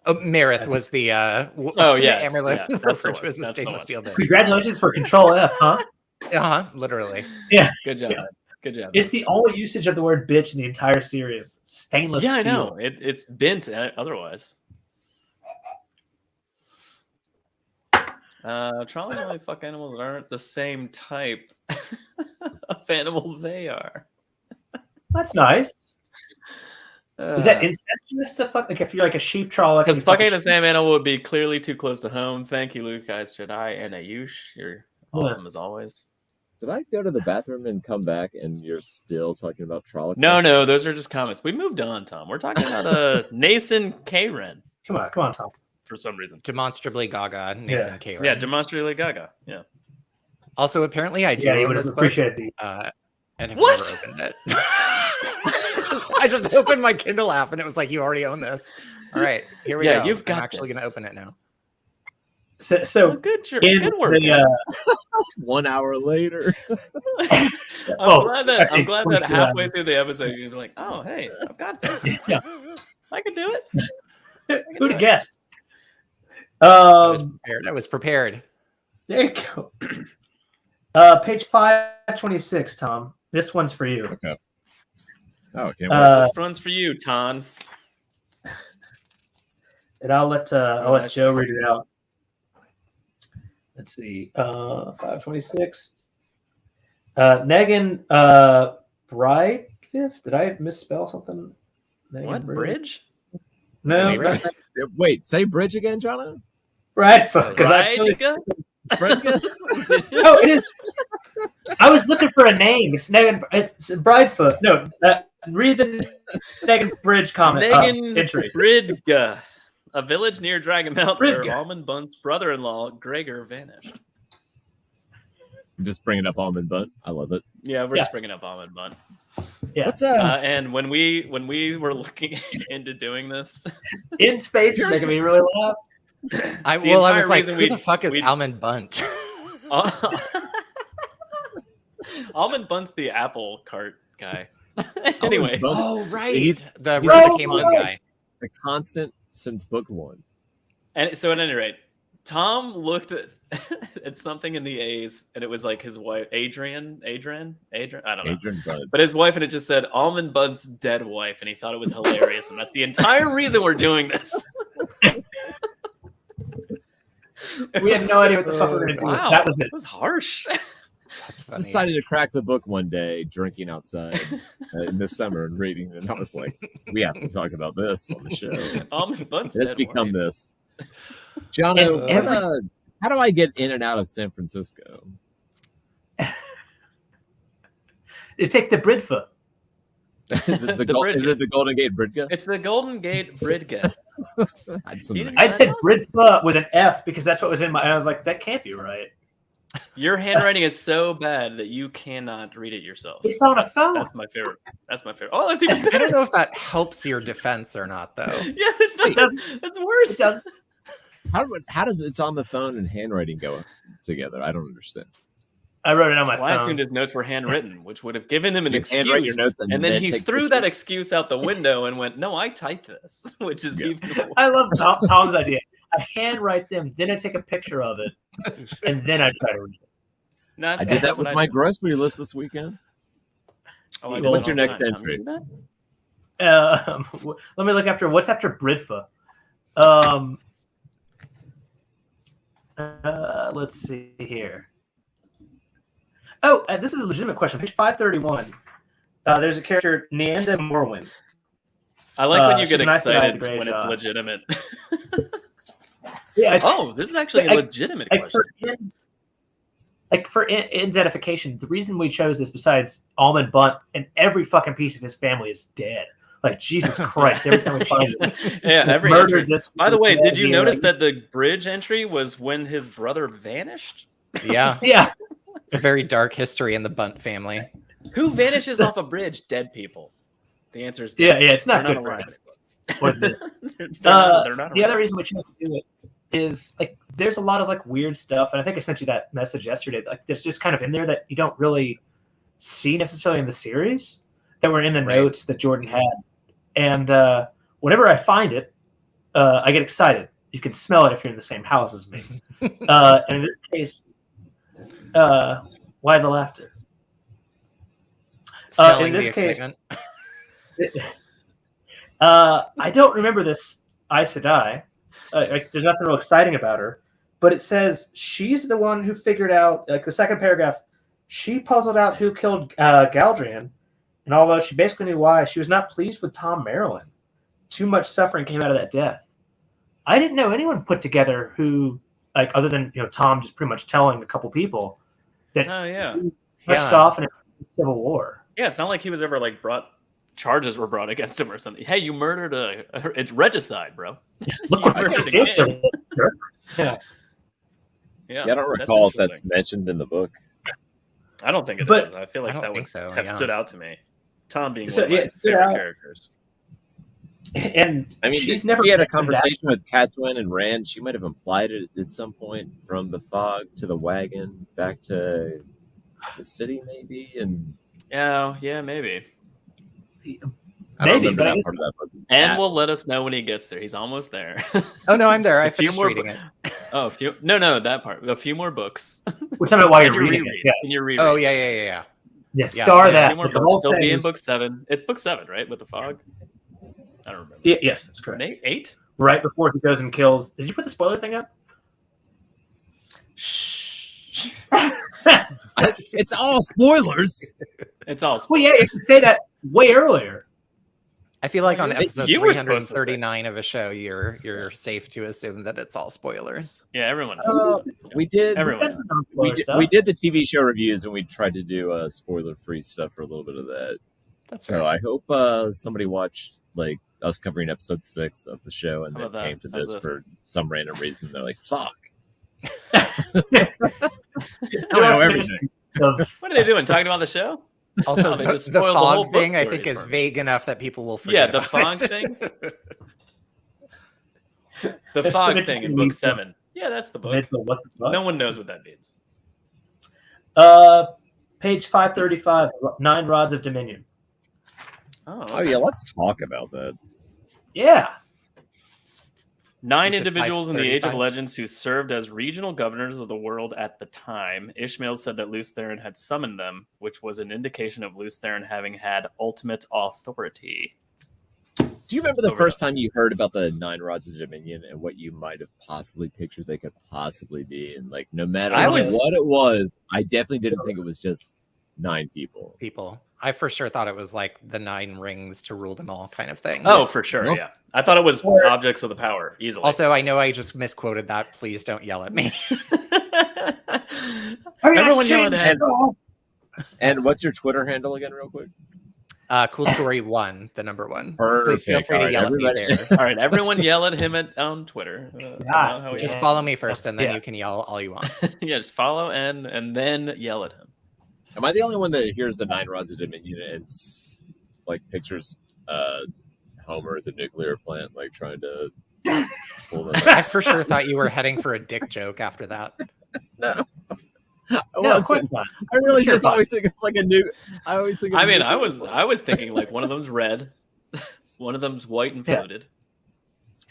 Oh, Marith was the yes. Amerlin referred to as a stainless steel bitch. Congratulations for Control F, huh? Literally. Yeah. Good job. Yeah. Good job. It's the only usage of the word bitch in the entire series. Stainless steel. Yeah, I know. It's bent otherwise. Trolls only fuck animals that aren't the same type of animal they are. That's nice. Is that incestuous to fuck? Like if you're like a sheep troll, because fucking the same animal would be clearly too close to home. Thank you, Luke, Guys, Jedi, and Ayush. You're awesome as always. Did I go to the bathroom and come back and you're still talking about Trolloc? No, those are just comments. We moved on, Tom. We're talking about Nason Karen. Come on, Tom. For some reason. Demonstrably gaga, Nason Karen. Yeah, demonstrably gaga. Yeah. Also, apparently I do own this appreciate book. And have what? never opened it. I just opened my Kindle app and it was like, you already own this. All right, here we go. You've got I'm actually going to open it now. So good work. 1 hour later. I'm glad that halfway through the episode you're like, oh hey, I've got this. Yeah. I can do it. Who'd have guessed? I was prepared. There you go. Page 526, Tom. This one's for you. Okay. Oh, okay. This one's for you, Ton. And I'll let Joe read it out. Let's see. 526. Negan Brightfifth. Did I misspell something? Negan What? Bridge? No. Wait, say bridge again, Jono? Brightfoot. No, it is. I was looking for a name. It's Negan. It's Brightfoot. No, read the Negan Bridge comment. Negan entry. Bridga, a village near Dragon Mountain Bridga. where Almond Bunt's brother-in-law Gregor vanished. I'm just bringing up Almond Bunt. I love it. Yeah, we're just bringing up Almond Bunt. Yeah. What's up? And when we were looking into doing this, In space is making me really laugh. I was like, who the fuck is Almond Bunt? Almond Bunt's the Apple cart guy. Anyway. Oh, right. He's the Cayman guy. A constant since book one. And so at any rate, Tom looked at something in the A's, and it was like his wife, Adrian, I don't know. Adrian Bunt. But his wife, and it just said Almond Bunt's dead wife, and he thought it was hilarious, and that's the entire reason we're doing this. We had no idea what the fuck we were going to do. Wow, That was it. It was harsh. That's funny. Decided to crack the book one day, drinking outside in the summer and reading, and I was like, "We have to talk about this on the show." Almond Bunt's It's dead become wife. this. Jono, how do I get in and out of San Francisco? You take the Bridfoot. Is it the Golden Gate Bridga? It's the Golden Gate Bridga. I said Bridfoot with an F because that's what was in my. And I was like, that can't be right. Your handwriting is so bad that you cannot read it yourself. It's on a phone. That's my favorite. Oh, that's even better. I don't know if that helps your defense or not, though. Yeah, it's not. That's worse. How does it's on the phone and handwriting go together? I don't understand. I wrote it on my Well, I phone. assumed his notes were handwritten, which would have given him an You handwrite your excuse. notes And and then then he take threw that pictures. excuse out the window and went, "No, I typed this," which is even worse. I love Tom's idea. I handwrite them, then I take a picture of it, and then I try to read it. No, I did that with my grocery list this weekend. Oh, I Well, What's do your it all next the time. entry? Let me look after what's after Bridfa. Let's see here. Oh, this is a legitimate question. Page 531. There's a character, Neanda Morwin. I like when you she's get a nice guy with a excited gray when it's shot. legitimate. Yeah. Oh, this is actually a like- legitimate Like question. for In's edification, the reason we chose this, besides Almond Bunt and every fucking piece of his family is dead. Like, Jesus Christ, every time we find it. Yeah, every Murdered entry. this. By the way, did you Yeah, notice like- that the bridge entry was when his brother vanished? Yeah, Yeah. a very dark history in the Bunt family. Who vanishes off a bridge? Dead people. The answer is Yeah, dead. yeah, it's not They're good for alive. him. What is it? They're not The around. other reason we chose to do it is like there's a lot of like weird stuff, and I think I sent you that message yesterday. Like there's just kind of in there that you don't really see necessarily in the series that were in the Right. notes that Jordan had. And whenever I find it, I get excited. You can smell it if you're in the same house as me. And in this case, why the laughter? Smelling this the case- excitement. I don't remember this Aes Sedai. There's nothing real exciting about her, but it says she's the one who figured out, like the second paragraph, she puzzled out who killed Galdrian, and although she basically knew why, she was not pleased with Tom Maryland. Too much suffering came out of that death. I didn't know anyone put together who, like, other than Tom just pretty much telling a couple people that Oh yeah, he Yeah. pushed off in a civil war. yeah. It's not like he was ever like charges were brought against him or something. Hey, you murdered it's regicide, bro. Look You what I murdered a did. kid. Yeah. Yeah, Yeah, I don't recall if interesting. that's mentioned in the book. I don't think it But- is. I feel like I don't that would think so, have yeah. stood out to me. Tom being So, one of yeah, my it stood favorite out. characters. And I mean, she's she never had a been that- conversation with Catwin and Rand. She might have implied it at some point from the fog to the wagon back to the city, maybe. And Yeah, maybe. I don't Maybe, remember but I that guess- part of that book. And will let us know when he gets there. He's almost there. Oh no, I'm there. I A few finished more reading it. Oh, a few. No, that part. A few more books. We're talking about why And you're your reading reread. it. Yeah. And your reread. Oh yeah. Yeah, Yeah, star yeah, that. A few more The whole books. They'll thing be in is- book 7. It's book 7, right? With the fog. I don't remember. Yes, that's correct. 8? Right before he goes and kills. Did you put the spoiler thing up? Shh. It's all spoilers. It's all. Well, yeah, you can say that way earlier. I feel like on You- episode you were supposed to say. 339 of a show, you're safe to assume that it's all spoilers. Yeah, everyone knows. We did. Everyone That's knows. non-spoiler stuff. We did the TV show reviews and we tried to do spoiler-free stuff for a little bit of that. That's So right. I hope somebody watched like us covering episode 6 of the show and How then about that? came to How's this this? for some random reason. They're like, "Fuck, You I know also everything." of- What are they doing? Talking about the show? Also, Oh, they the, just the spoiled the whole fog book thing, I story think, is for me. vague enough that people will Yeah, forget. the about fog it. thing. The It's fog an thing in interesting book week. 7. Yeah, that's the book. It's a what the fuck? No one knows what that means. Page 535, 9 Rods of Dominion. Oh yeah, let's talk about that. Yeah. 9 You said individuals in the Age of 535? Legends who served as regional governors of the world at the time. Ishmael said that Lews Therin had summoned them, which was an indication of Lews Therin having had ultimate authority. Do you remember the Over first time you heard about the 9 Rods of Dominion and what you might have possibly pictured they could possibly be? And like, no matter I was- what it was, I definitely didn't think it was just 9 people. People. I for sure thought it was like the 9 rings to rule them all kind of thing. Oh, for sure, Nope. yeah. I thought it was Or- objects of the power, easily. Also, I know I just misquoted that. Please don't yell at me. Everyone yelling at And what's your Twitter handle again, real quick? Cool story 1, the number 1. Please Perfect. feel free to Alright, yell everybody- at me there. All right, everyone yell at him on Twitter. Yeah, how he Just Yeah. follow me first, and then Yeah. you can yell all you want. yeah, just follow and then yell at him. Am I the only one that hears the 9 Rods of Dominion and it's like pictures Homer at the nuclear plant, like trying to pull them I for sure thought you were heading for a dick joke after that. No. No, of course not. I really Sure, just fine. always think of like a new. I always think. Of I a mean, new I was thinking like one of them's red, one of them's white and Yeah. fluted.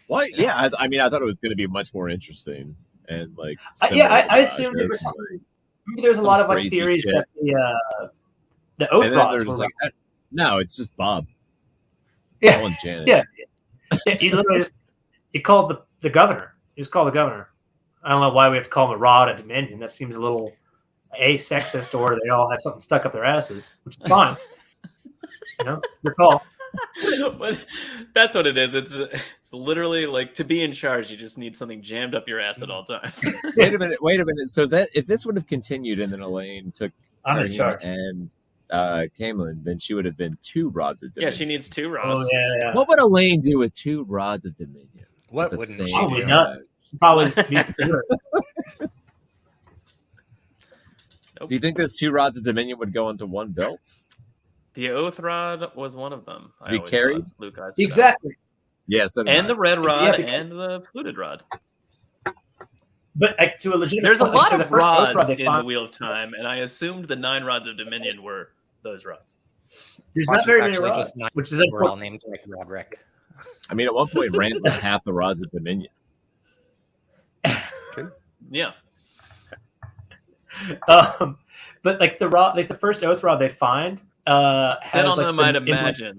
Well, yeah. I mean, I thought it was going to be much more interesting and like. I assumed it was something. Maybe there's a some lot of like crazy theories shit. that the oath And then rods they're were just like, no, it's just Bob. yeah, Paul and Janet. yeah. He literally he called the governor. He just called the governor. I don't know why we have to call him a rod at Dominion. That seems a little sexist, or they all had something stuck up their asses, which is fine. Your call. But that's what it is. It's literally like to be in charge, you just need something jammed up your ass at all times. Wait a minute. So that if this would have continued and then Elaine took I'm in Karina charge. and Camelin, then she would have been 2 rods of Yeah, Dominion. she needs 2 Oh rods. yeah. What would Elaine do with 2 rods of Dominion? What At the wouldn't same she Probably do? not. Probably be spirit. Do you think those 2 rods of Dominion would go into one belt? The oath rod was one of them. To be carried? Luke Exactly. Yeah, so did And I. the red rod because- and the fluted rod. But like, to a legitimate There's a point, lot so the of first oath rod rods they in the find- Wheel of Time, and I assumed the 9 rods of Dominion were those rods. There's Watch, not very it's many actually rods, just 9 which is we're all important. named like Roderick. I mean, at one point, Rand was half the rods of Dominion. Yeah. But like the rod, like the first oath rod they find, Sit has, on like, them, the I'd emblem- imagine.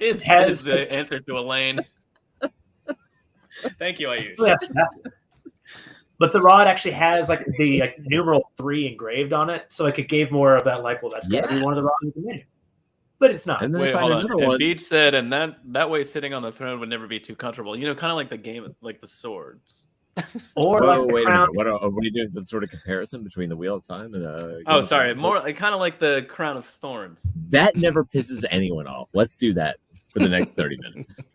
It's Has- the answer to Elaine. Thank you, Ayush. Yes, yeah. But the rod actually has like the numeral 3 engraved on it, so like it gave more of that like, well, that's gotta be one of the Yes. rods of Dominion. But it's not. And then Wait, they find hold on. another And one. Beach said, and that way sitting on the throne would never be too comfortable. You know, kind of like the game, like the swords. Or Whoa, like the wait a crown. minute. What are you doing? Some sort of comparison between the Wheel of Time and Game Oh, of sorry. Thrones? More kind of like the crown of thorns. That never pisses anyone off. Let's do that for the next 30 minutes.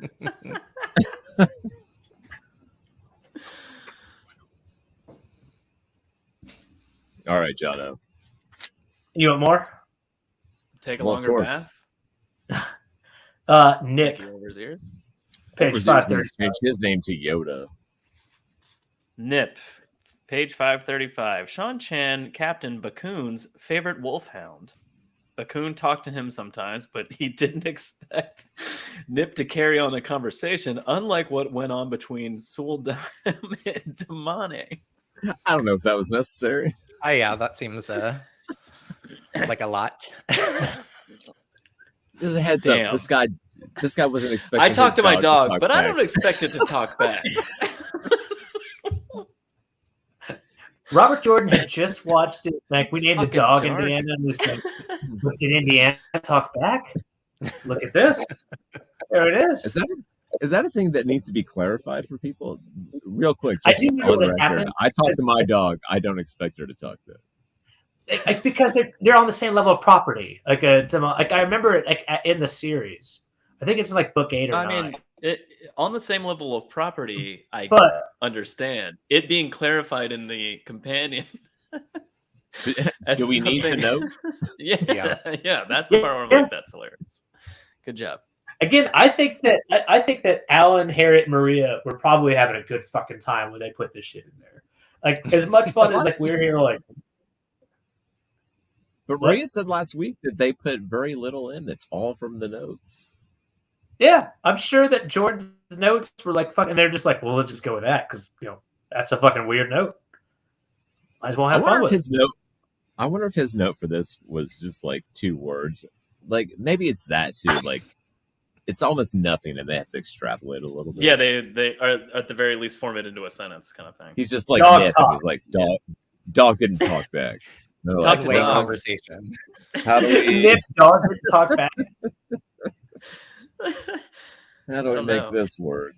All right, Jono. You want more? Take a Well, of longer course. bath. Nick, Thank you, Overseers. page Overseers 530. needs to change his name to Yoda. Nip, page 535. Sean Chan, Captain Bakun's favorite wolfhound. Bakun talked to him sometimes, but he didn't expect Nip to carry on the conversation, unlike what went on between Suldam and Damane. I don't know if that was necessary. Oh yeah, that seems like a lot. There's a heads Damn. up. This guy wasn't expecting. I talked his to my dog, talk but I back. don't expect it to talk back. Robert Jordan had just watched it. Like, we named the Fucking dog dark. Indiana, and was like, but did Indiana talk back? Look at this. There it is. Is that a thing that needs to be clarified for people? Real quick, I just do know on the that record. happens. I talk to my dog. I don't expect her to talk back. Like, because they're on the same level of property. Like I remember it like in the series. I think it's like book 8 or 9. mean, on the same level of property, I But understand it being clarified in the companion. as Do we need to something- know? Yeah, yeah, that's the part where I'm like, Yes. that's hilarious. Good job. again, I think that Alan, Harriet, and Maria were probably having a good fucking time when they put this shit in there. Like, as much fun as like we're here, like, But Maria said last week that they put very little in. It's all from the notes. yeah, I'm sure that Jordan's notes were like fucking. They're just like, well, let's just go with that because that's a fucking weird note. Might as well have fun with it. I wonder if his note for this was just like 2 words. Like maybe it's that too. Like it's almost nothing, and they have to extrapolate a little bit. Yeah, they are at the very least form it into a sentence kind of thing. He's just like Dog Nip, talk. and he's like dog didn't talk back. They're Talk like, to Way dog. conversation. how do we Nip dog didn't talk back. how do we don't make know. this work?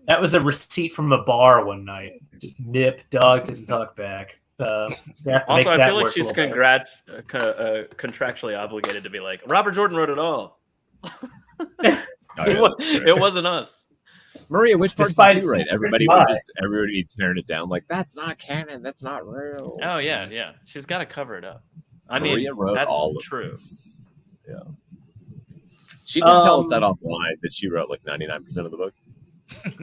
That was a receipt from a bar one night. Just Nip dog didn't talk back. They have to Also, make I that feel like work a she's little better. contractually obligated to be like, Robert Jordan wrote it all. Oh, yeah, that's fair. It wasn't us. Maria, which parts Despite did you write? its Everybody lie. would be tearing it down like that's not canon, that's not real. Oh yeah, yeah. She's got to cover it up. I mean, Maria wrote that's all of true. this. Yeah. She did tell us that Um, offline that she wrote like 99% of the book.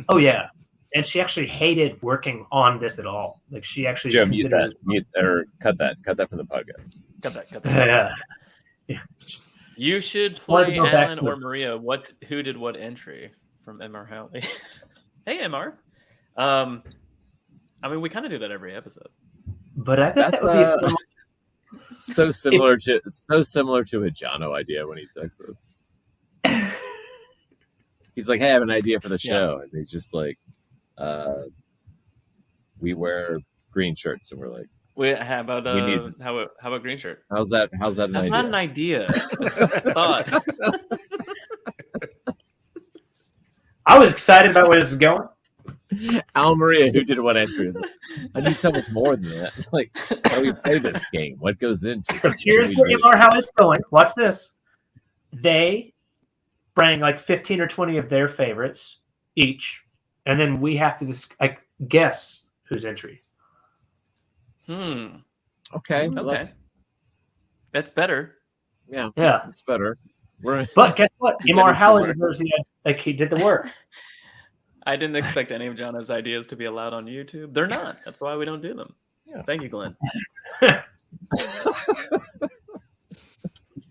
Oh yeah, and she actually hated working on this at all. Like she actually Joe, mute considered that, or cut that from the podcast. Cut that. yeah. You should Wanted to play go back Alan to or it. Maria. Who did what entry from MR Howley? Hey, MR. I mean, we kind of do that every episode. But I bet That's that would be so similar to a Jono idea when he texts us. He's like, "Hey, I have an idea for the show," and he's just like, "We wear green shirts," and we're like, Wait, how about need- how about green shirt? "How's that? An That's idea?" not an idea. It's just a thought. I was excited about where this is going. Al Maria, who did what entry? I need so much more than that. Like, how we play this game? What goes into So it? here's where how it's going. Watch this. They bring like 15 or 20 of their favorites each, and then we have to just guess whose entry. Okay, Okay. That's better. Yeah, Yeah. it's better. But guess what? Emar Howley deserves the like he did the work. I didn't expect any of Jono's ideas to be allowed on YouTube. They're not. That's why we don't do them. Yeah. Thank you, Glenn.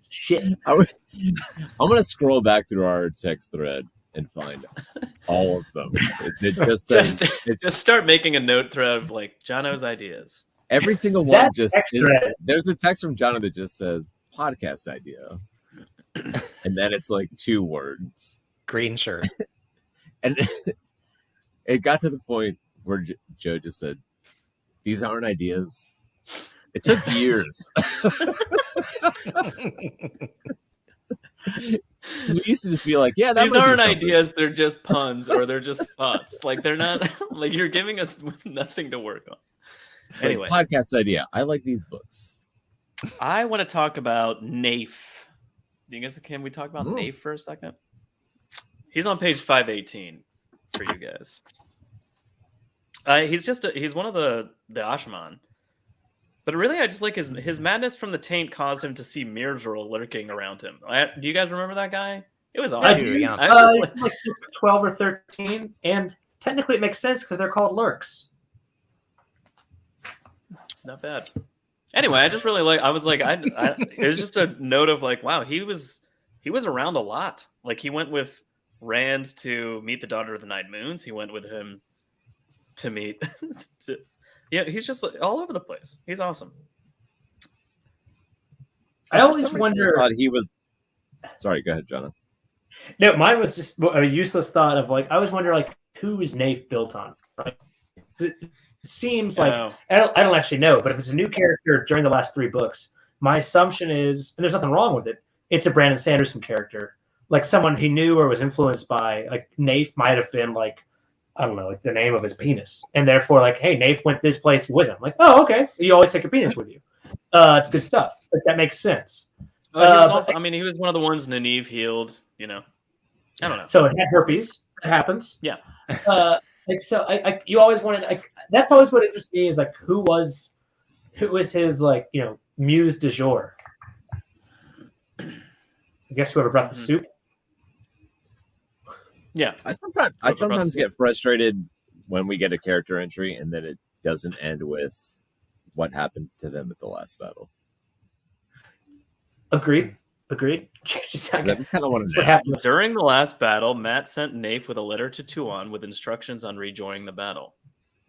Shit. I'm gonna scroll back through our text thread and find all of them. It just says Just start making a note thread of like Jono's ideas. every single one. That Just text thread. there's a text from Jono that just says podcast idea, and then it's like 2 words. Green shirt. And it got to the point where Joe just said, "These aren't ideas." It took years. We used to just be like, "Yeah, These might be aren't something." ideas. They're just puns or they're just thoughts. Like they're not like you're giving us nothing to work on. Like, Anyway, podcast idea. I like these books. I want to talk about Nafe. You guys, can we talk about Nafe for a second? He's on page 518 for you guys. He's one of the Ashaman. But really, I just like his madness from the taint caused him to see Mirror lurking around him. Do you guys remember that guy? It was awesome. do, yeah. It's like 12 or 13, and technically it makes sense because they're called lurks. Not bad. Anyway, I just really like. I was like, it was just a note of like, wow, he was around a lot. Like he went with Rand to meet the Daughter of the Nine Moons. He went with him to meet. He's just like, all over the place. He's awesome. I always wonder. I thought he was. Sorry, go ahead, Jonah. No, mine was just a useless thought of like I always wonder like who is Nafe built on, right? It seems like I don't actually know, but if it's a new character during the last 3 books, my assumption is, and there's nothing wrong with it, it's a Brandon Sanderson character, like someone he knew or was influenced by. Like Nafe might have been like, I don't know, like the name of his penis, and therefore like, hey, Nafe went this place with him. Like, oh, okay, you always take your penis with you. It's good stuff. Like, that makes sense. He was also, I mean, he was one of the ones Nynaeve healed. You know, I don't know. So it had herpes. It happens. Yeah. Like so, you always wanted. Like, that's always what interests me is like who was his like muse du jour. I guess whoever brought the soup. Yeah, I sometimes get frustrated when we get a character entry and then it doesn't end with what happened to them at the last battle. Agreed. I just kind of want to what happened. During the last battle, Matt sent Nafe with a letter to Tuon with instructions on rejoining the battle.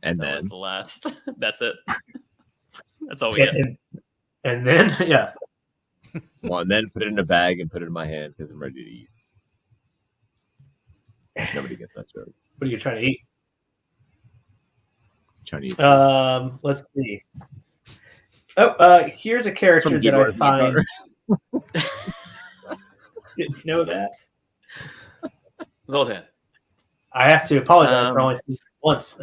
And that then was the last. That's it. That's all we get. And then, yeah. Well, and then put it in a bag and put it in my hand because I'm ready to eat. Nobody gets that joke. What are you trying to eat? Chinese. Let's see. Oh, here's a character that I find. Didn't you know that? Zoltan. I have to apologize for only seeing it once.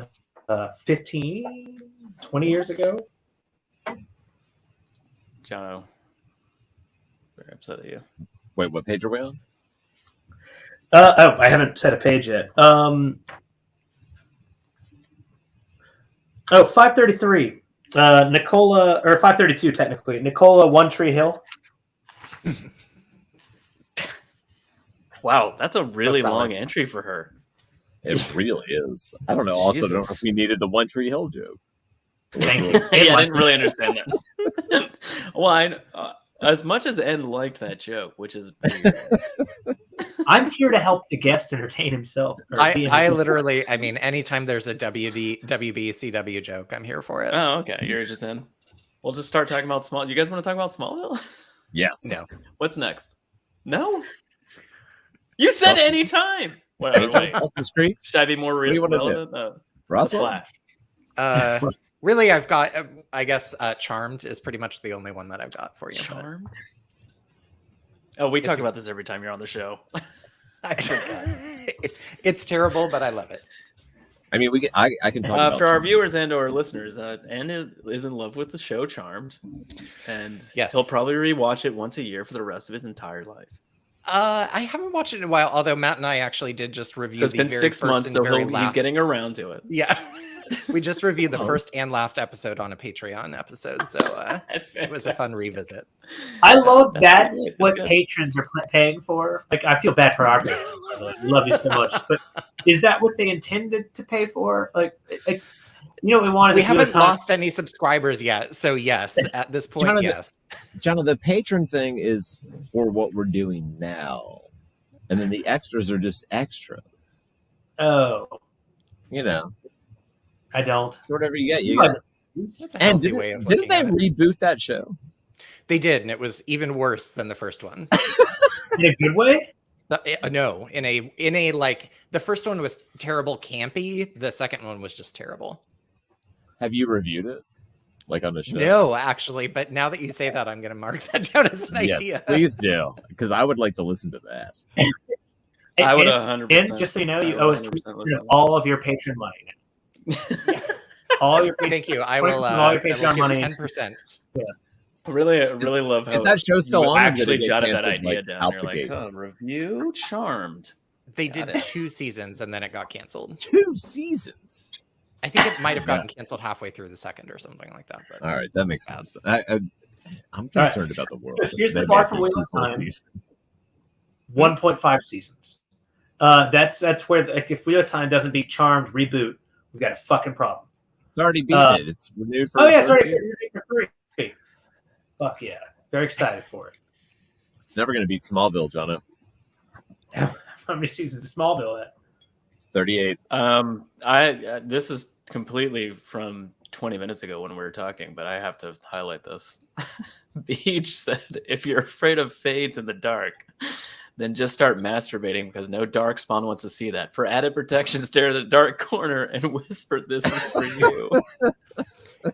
15, 20 years ago. Jono. Very upset at you. Wait, what page are we on? I haven't set a page yet. 533. Nicola, or 532 technically. Nicola One Tree Hill. Wow, that's a really That's long solid. entry for her. It really is. I don't know. Also, don't know if Jesus. we needed the One Tree Hill joke. Thank you. Yeah, I didn't really understand that. Well, as much as N liked that joke, which is weird. I'm here to help the guest entertain himself. or be I entertained. literally, I mean, anytime there's a WB, CW joke, I'm here for it. Oh, okay. You're just in. We'll just start talking about Small. You guys want to talk about Smallville? Yes. No. What's next? No. You said anytime. Wait. Dawson's Creek. Should I be more do you wanna do? relevant? Roswell. Flash. Really, I've got, I guess, Charmed is pretty much the only one that I've got for you. but- Charmed. Oh, we talk about this every time you're on the show. I forgot. It's terrible, but I love it. I mean, I can talk about For our Charmed. viewers and or listeners, Ann is in love with the show Charmed, and Yes. he'll probably rewatch it once a year for the rest of his entire life. I haven't watched it in a while, although Matt and I actually did just review It's the been very 6 first months, and so very he's last. getting around to it. Yeah. We just reviewed the Oh. first and last episode on a Patreon episode, so it was a fun revisit. I love That's that's great. what Good. patrons are paying for. Like, I feel bad for our patrons. by the way. We love you so much, but is that what they intended to pay for? Like you know, we wanted. We to do a haven't time- lost any subscribers yet, so yes, at this point, Jonathan- yes. John, the patron thing is for what we're doing now, and then the extras are just extra. Oh, You know, I don't. it's whatever you get. You But- get. That's a And healthy way of didn't looking they at it. reboot that show? They did, and it was even worse than the first one. In a good way. No, in a like the first one was terrible, campy. The second one was just terrible. Have you reviewed it, like on the show? No, actually, but now that you say that, I'm going to mark that down as an Yes, idea. please do, because I would like to listen to that. I would And 100%. just so you know, I you would owe us 100% 20% listen of to all of your patron money. All your patron. Thank you. I 20% will. of all your I will Patreon give money. 10%. Really love how Is that show still you on? or did it actually get jotted that canceled, idea like, down. out You're the like, gate? oh, review Charmed. They Got did it. 2 seasons and then it got canceled. 2 seasons. I think it might have gotten canceled halfway through the second or something like that. But All right, that makes sense. I'm right. concerned about the world. Here's the They bar may for be Wheel too of close to Time. these. 1.5 seasons. That's where like, if Wheel of Time doesn't beat Charmed reboot, we've got a fucking problem. It's already beaten it. It's renewed for Oh a yeah, it's third already season. for 3. Fuck yeah, very excited for it. It's never going to beat Smallville, Jono. How many seasons is Smallville at? 38. This is completely from 20 minutes ago when we were talking, but I have to highlight this. Beach said, if you're afraid of fades in the dark, then just start masturbating because no dark spawn wants to see that. For added protection, stare at the dark corner and whisper, "This is for you."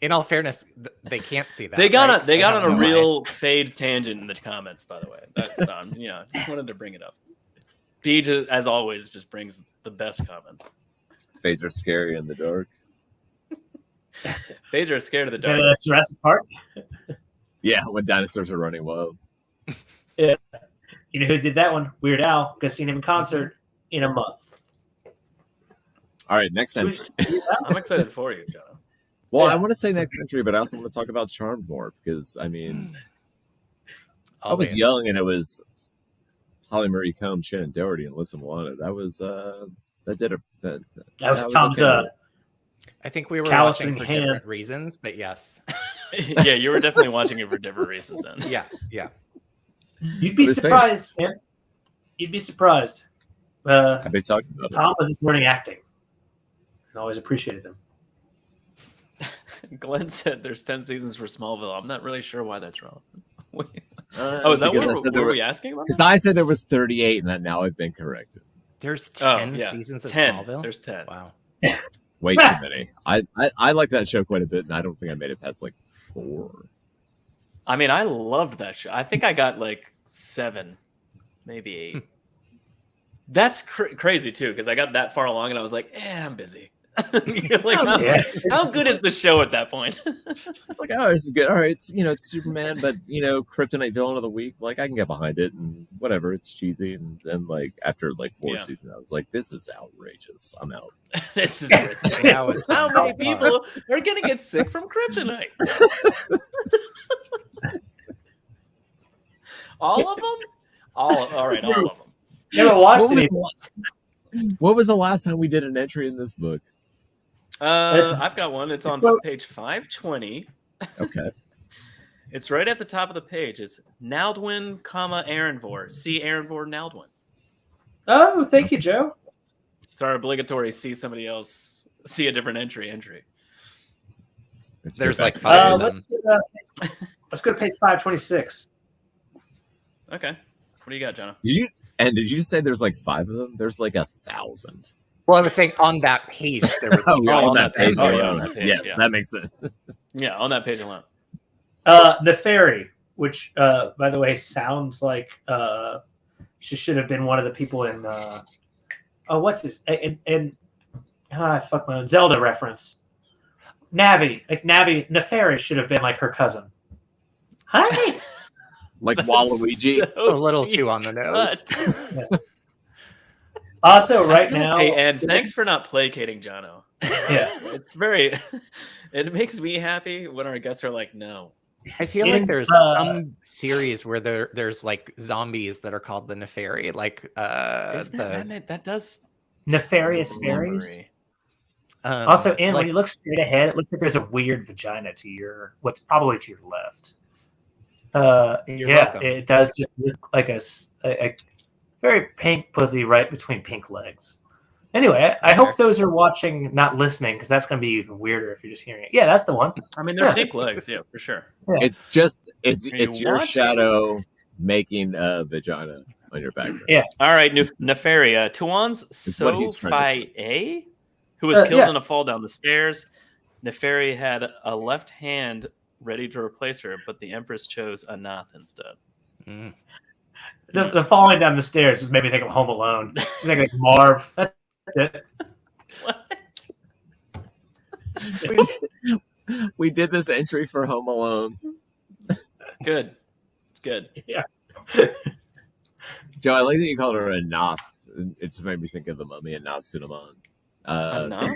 in all fairness, they can't see that. They got right? on they So got have on a no real fade tangent in the comments, by the way. That's just wanted to bring it up. Beach, as always, just brings the best comments. Fades are scary in the dark. Fades are scared of the dark. Jurassic Park. Yeah, when dinosaurs are running wild. You know who did that one? Weird Al. Go see him in concert in a month. All right, next time. I'm excited for you, Jono. Well, Yeah. I want to say next century, but I also want to talk about Charmed more because I mean, I was Always. young and it was Holly Marie Combs, Shannon Doherty, and Alyssa Milano. That was that did a that was Tom's. okay. I think we were Callousing watching for hand. different reasons, but yes. Yeah, you were definitely watching it for different reasons then. Yeah. You'd be What is surprised, man. You'd be surprised. Have they talked about it? Tom was just learning acting, and always appreciated them. Glenn said there's 10 seasons for Smallville. I'm not really sure why that's wrong. Is that Because what I said there were were- we asking about? Because I said there was 38, and that now I've been corrected. There's Oh, 10 yeah. seasons of 10. Smallville. There's 10. Wow. Way too many. I like that show quite a bit, and I don't think I made it past like 4. I mean, I loved that show. I think I got like 7, maybe 8. That's crazy too, because I got that far along and I was like, I'm busy. You're like, how good is the show at that point? It's like, oh, this is good. All right, it's it's Superman, but Kryptonite villain of the week. Like, I can get behind it, and whatever. It's cheesy, and then like after like 4 seasons, I was like, this is outrageous. I'm out. This is ridiculous. Now it's How many people are gonna get sick from kryptonite? All of them? All right, all of them. Never watched What was it. the What was the last time we did an entry in this book? I've got one. It's on page 520. Okay. It's right at the top of the page. It's Naldwin, Aaronvor. See Aaronvor Naldwin. Oh, thank you, Joe. It's our obligatory see a different entry. There's like 5 of them. Let's go to page 526. Okay. What do you got, Jono? Did you say there's like 5 of them? There's like 1,000. Well, I was saying on that page there was. On that page. Oh, yeah, on that page. Yes, Yeah. that makes sense. Yeah, on that page alone. The fairy, which, by the way, sounds like she should have been one of the people in. What's this? Fuck my own Zelda reference. Navi, Neferi should have been like her cousin. Hi. Like Waluigi. A little too on the nose. Also, right now. Hey, and thanks for not placating Jono. Yeah, It's very. It makes me happy when our guests are like, no. I feel like there's some series where there's like zombies that are called the Neferi, like that does nefarious fairies. Also, and when you look straight ahead, it looks like there's a weird vagina to what's probably to your left. Welcome. It does just look like a very pink pussy right between pink legs. Anyway, I hope those are watching, not listening, because that's going to be even weirder if you're just hearing it. Yeah, that's the one. I mean, they're pink legs, yeah, for sure. Yeah. It's just it's your shadow making a vagina on your background. Yeah. All right, Nefaria. Tuan's what he's trying Sophie, who was killed yeah. in a fall down the stairs. Neferi had a left hand ready to replace her, but the Empress chose Anath instead. Mm. The falling down the stairs just made me think of Home Alone. It's like Marv. That's it. What? We did this entry for Home Alone. Good. It's good. Yeah. Joe, I like that you called her Anath. It's made me think of the Mummy and not Sunaman. Anath?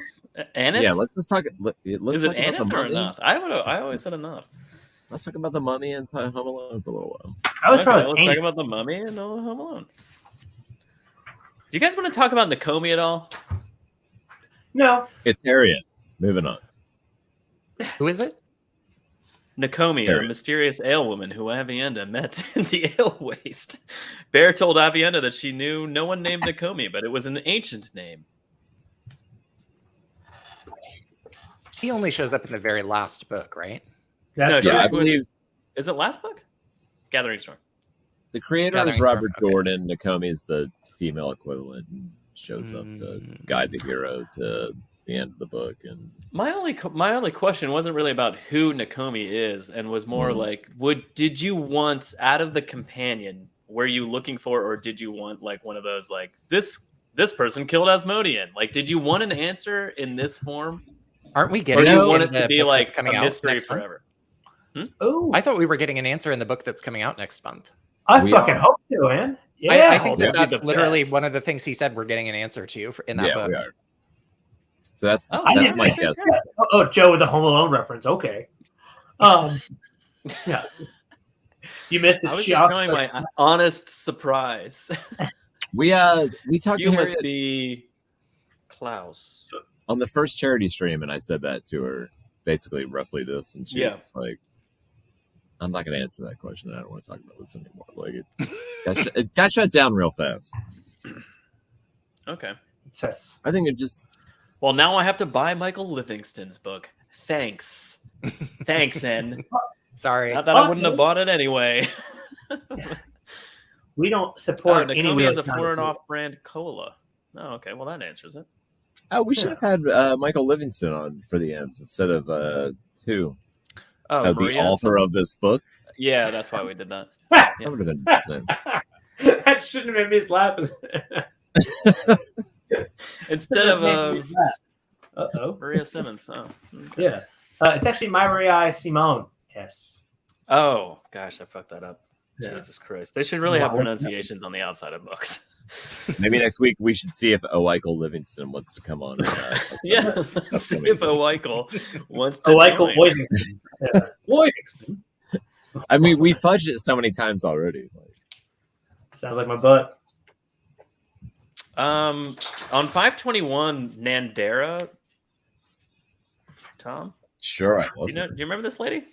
Aneth? Yeah, let's just talk. Let's Is it talk about the Aneth or Mummy. Anath? I always said Anath. Let's talk about the Mummy and Home Alone for a little while. I was Okay, probably let's talk about the Mummy and Home Alone. You guys want to talk about Nakomi at all? No. It's Harriet. Moving on. Who is it? Nakomi, Harriet. a mysterious ale woman who Avienda met in the ale waste. Bear told Avienda that she knew no one named Nakomi, but it was an ancient name. She only shows up in the very last book, right? That's No, good. Yeah, I believe Is it last book? Gathering Storm. the creator is Gathering Robert Storm, okay. Jordan. Nakomi is the female equivalent. And shows up to guide the hero to the end of the book. And My only question wasn't really about who Nakomi is, and was more like, did you want out of the companion? Were you looking for, or did you want like one of those like this person killed Asmodean? Like, did you want an answer in this form, Aren't we or getting do you it want in it the to be book like that's coming a out mystery next month? forever? Oh, I thought we were getting an answer in the book that's coming out next month. I We fucking are. hope so, man. Yeah. I think that'd be that's the literally best. one of the things he said we're getting an answer to in that book. we are. So that's Oh, that's didn't my think guess. that. Oh, Joe with the Home Alone reference. Okay. Yeah. You missed it. I was She just also- showing my honest surprise. We talked You to must Harriet be Klaus. on the first charity stream, and I said that to her, basically roughly this, and she Yeah. was just like, "I'm not going to answer that question. I don't want to talk about this anymore." Like it got shut down real fast. Okay. Yes. I think it just Well, now I have to buy Michael Livingston's book. Thanks. Thanks, N. Sorry. Not that I wouldn't have bought it anyway. We don't support any Nakomi real is a time foreign to- off-brand cola. Oh, okay. Well, that answers it. we should have had Michael Livingston on for the M's instead of who Oh, the Maria? author of this book. Yeah, that's why we did that. That would have been. That shouldn't have made me laugh. Instead of Uh-oh. Maria Simmons. Oh, okay. Yeah. It's actually My Maria Simone. Yes. Oh, gosh, I fucked that up. Yeah. Jesus Christ. They should really have Wow. pronunciations on the outside of books. Maybe next week we should see if Michael Livingston wants to come on. Yes. See if a Weichel wants to Michael join. Woidingston. Yeah. Woidingston. I mean, we fudged it so many times already. Sounds like my butt. On 521, Nandera. Tom, Sure, I love do you remember this lady?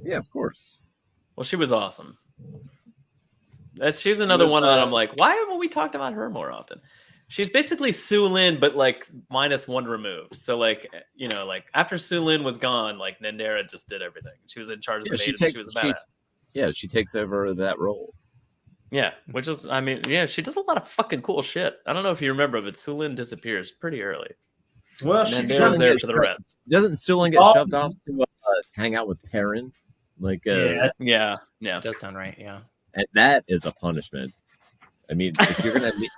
Yeah, of course. Well, she was awesome. She's another one that I'm like, why haven't we talked about her more often? She's basically Su Lin, but like -1 removed. So like, like after Su Lin was gone, like Nandera just did everything. She was in charge of the maidens. She was a badass. She takes over that role. Yeah, which is, I mean, yeah, she does a lot of fucking cool shit. I don't know if you remember, but Su Lin disappears pretty early. Well, Nandera's there for the rest. Doesn't Su Lin get shoved off to hang out with Perrin? Like, yeah, It does sound right. Yeah. And that is a punishment. I mean, if you're gonna meet,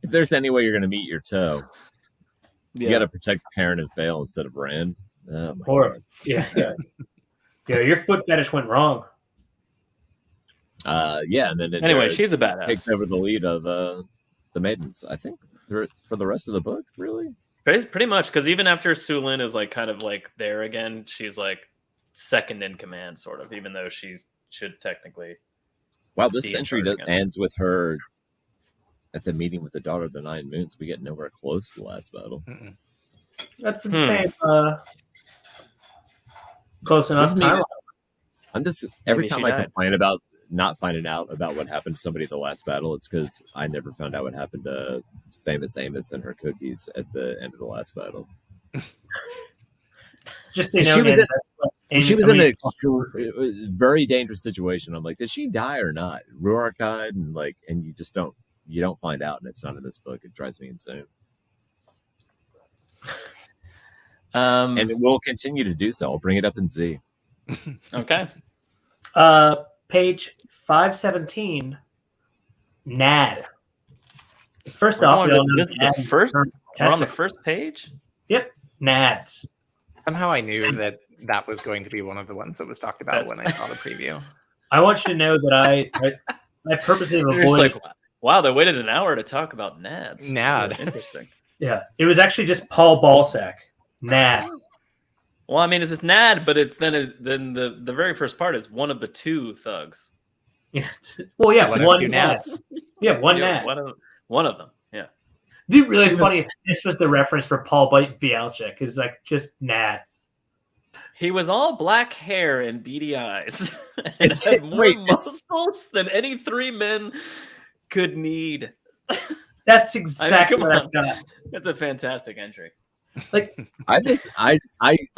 if there's any way you're gonna meet your toe, you got to protect Perrin and Fail instead of Rand. Oh my God. Yeah, your foot fetish went wrong. And then anyway, she's a badass. Takes over the lead of the maidens. I think for the rest of the book, really. Pretty much, because even after Su Lin is like kind of like there again, she's like second in command, sort of, even though she should technically. Wow, this entry ends with her at the meeting with the Daughter of the Nine Moons. We get nowhere close to the last battle. Mm-mm. That's insane. Close enough. I'm just every time I complain about not finding out about what happened to somebody at the last battle, it's because I never found out what happened to Famous Amos and her cookies at the end of the last battle. Just she was in a very dangerous situation. I'm like, did she die or not? Ruark died, and you don't find out, and it's not in this book. It drives me insane. And it will continue to do so. I'll bring it up in Z. Okay. Page 517. Nad. First off, we're on the first page. Yep, Nads. Somehow I knew that was going to be one of the ones that was talked about when I saw the preview. I want you to know that I purposely avoided. Like, wow, they waited an hour to talk about Nads. Nad. Interesting. Yeah, it was actually just Paul Balsack. Nad. Well, I mean, it's Nad, but it's then the very first part is one of the two thugs. Yeah. Well, yeah, one Nads. Yeah, one Nad. One of them. Yeah. It'd be really funny if this was the reference for Paul Bialchik. Is like just Nad. He was all black hair and beady eyes. And had more muscles than any three men could need. That's exactly what I've got. That's a fantastic entry. Like I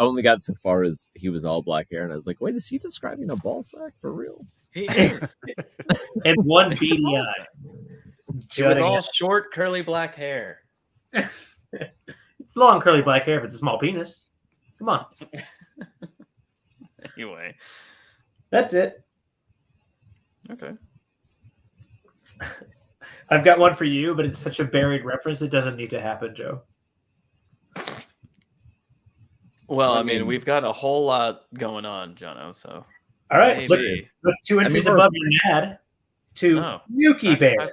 only got so far as he was all black hair, and I was like, wait, is he describing a ball sack for real? He is. And one beady eye. It was all short, curly black hair. It's long, curly black hair, but it's a small penis. Come on. Anyway. That's it. Okay. I've got one for you, but it's such a buried reference, it doesn't need to happen, Joe. Well, I mean, we've got a whole lot going on, Jono, so. All right, look 2 entries above your Nad to Yuki Bear.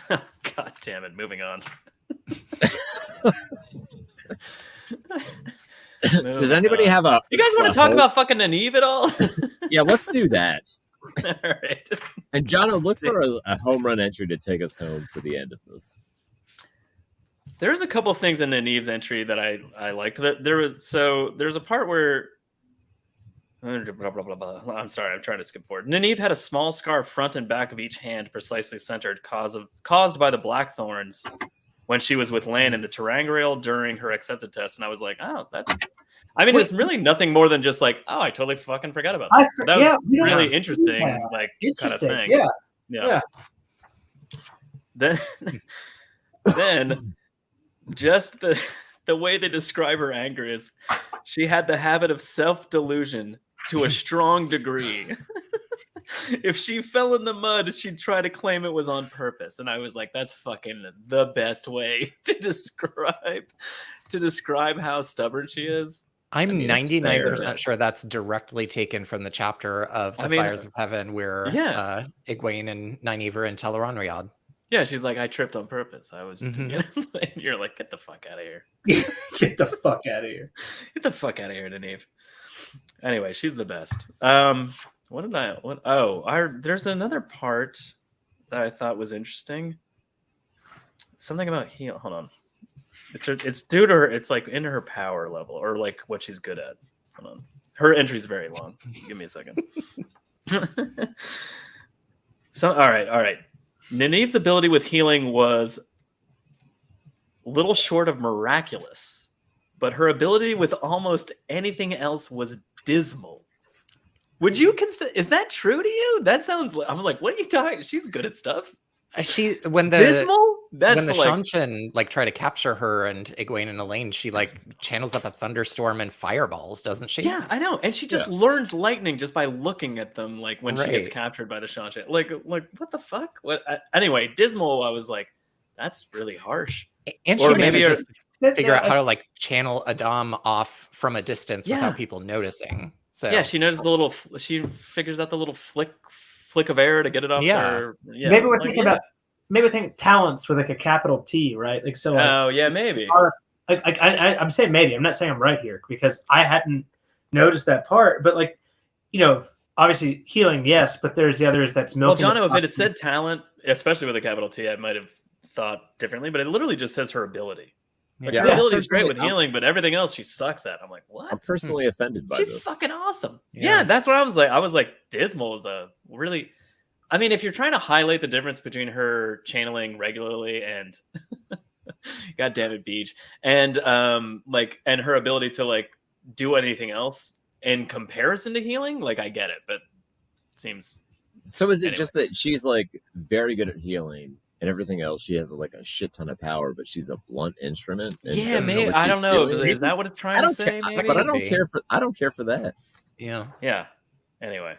God damn it, moving on. Does anybody have a... You guys want to talk about fucking Nynaeve at all? Yeah, let's do that. All right. And Jono, look for a home run entry to take us home for the end of this. There's a couple things in Nynaeve's entry that I liked. That there's a part where blah, blah, blah, blah. I'm sorry, I'm trying to skip forward. Nynaeve had a small scar front and back of each hand, precisely centered, caused by the blackthorns when she was with Lan in the Terangrial during her accepted test. And I was like, oh, that's. I mean, it's really nothing more than just like, oh, I totally fucking forgot about that. That was really interesting, kind of thing. Yeah. Then just the way they describe her anger is she had the habit of self-delusion to a strong degree. If she fell in the mud, she'd try to claim it was on purpose. And I was like, that's fucking the best way to describe how stubborn she is. I'm 99% sure that's directly taken from the chapter of the Fires of Heaven where Egwene and Nynaeve are in Tel'aran'rhiod. Yeah, she's like, I tripped on purpose. I was, and you're like, get the fuck out of here. Get the fuck out of here. Get the fuck out of here, Nynaeve. Anyway, she's the best. There's another part that I thought was interesting. something about heal. Hold on. It's due to her. It's like in her power level or like what she's good at. Hold on. Her entry's very long. Give me a second. So all right. Nynaeve's ability with healing was little short of miraculous, but her ability with almost anything else was dismal. Would you consider? Is that true to you? That sounds like I'm like, what are you talking? She's good at stuff. When the Dismal? That's when the like Shanshan like try to capture her and Egwene and Elaine, she like channels up a thunderstorm and fireballs, doesn't she? yeah, I know, and she just learns lightning just by looking at them. Like when she gets Right. captured by the Shanshan. Like what the fuck? Anyway, dismal. I was like, that's really harsh. And Or she maybe manages to figure out Yeah, how to like channel Adam off from a distance Yeah. without people noticing. So Yeah, she knows the little. She figures out the little flick of air to get it off. Yeah. Her, yeah. maybe we're like, thinking about maybe think talents with like a capital T, right? Like so. Like, Oh yeah, maybe. I'm saying maybe. I'm not saying I'm right here because I hadn't noticed that part. But like, obviously healing, yes, but there's the others that's Well, milking. Jono, if it had said talent, especially with a capital T, I might have thought differently. But it literally just says her ability. Like Yeah. her ability is great Personally, with healing, but everything else she sucks at. I'm like, what? I'm personally offended by She's this. fucking awesome. Yeah. Yeah, that's what I was like. I was like, dismal is a really. I mean, if you're trying to highlight the difference between her channeling regularly and, God damn it, Beach, and and her ability to like do anything else in comparison to healing, like I get it, but it seems. So is it Anyway. just that she's like very good at healing and everything else? She has like a shit ton of power, but she's a blunt instrument. And Yeah, doesn't know maybe what I she's don't know. doing? Is that what it's I trying to don't say? care, Maybe, but I don't Maybe. care for. I don't care for that. Yeah. yeah. Anyway.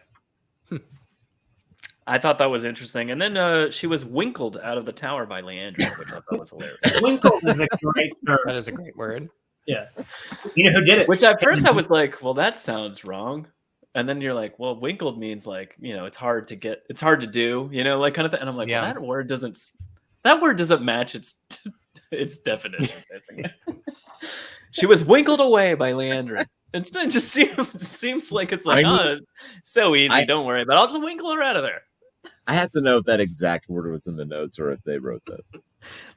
I thought that was interesting. And then she was winkled out of the tower by Leandra, which I thought was hilarious. Winkle is a great term. That is a great word. Yeah. You know who did it? Which at first I was like, well, that sounds wrong. And then you're like, well, winkled means like, it's hard to do, like kind of thing. And I'm like, Yeah. well, that word doesn't match its definition. I think. She was winkled away by Leandra. It just seems like it's like, so easy, don't worry, but I'll just winkle her out of there. I have to know if that exact word was in the notes or if they wrote that.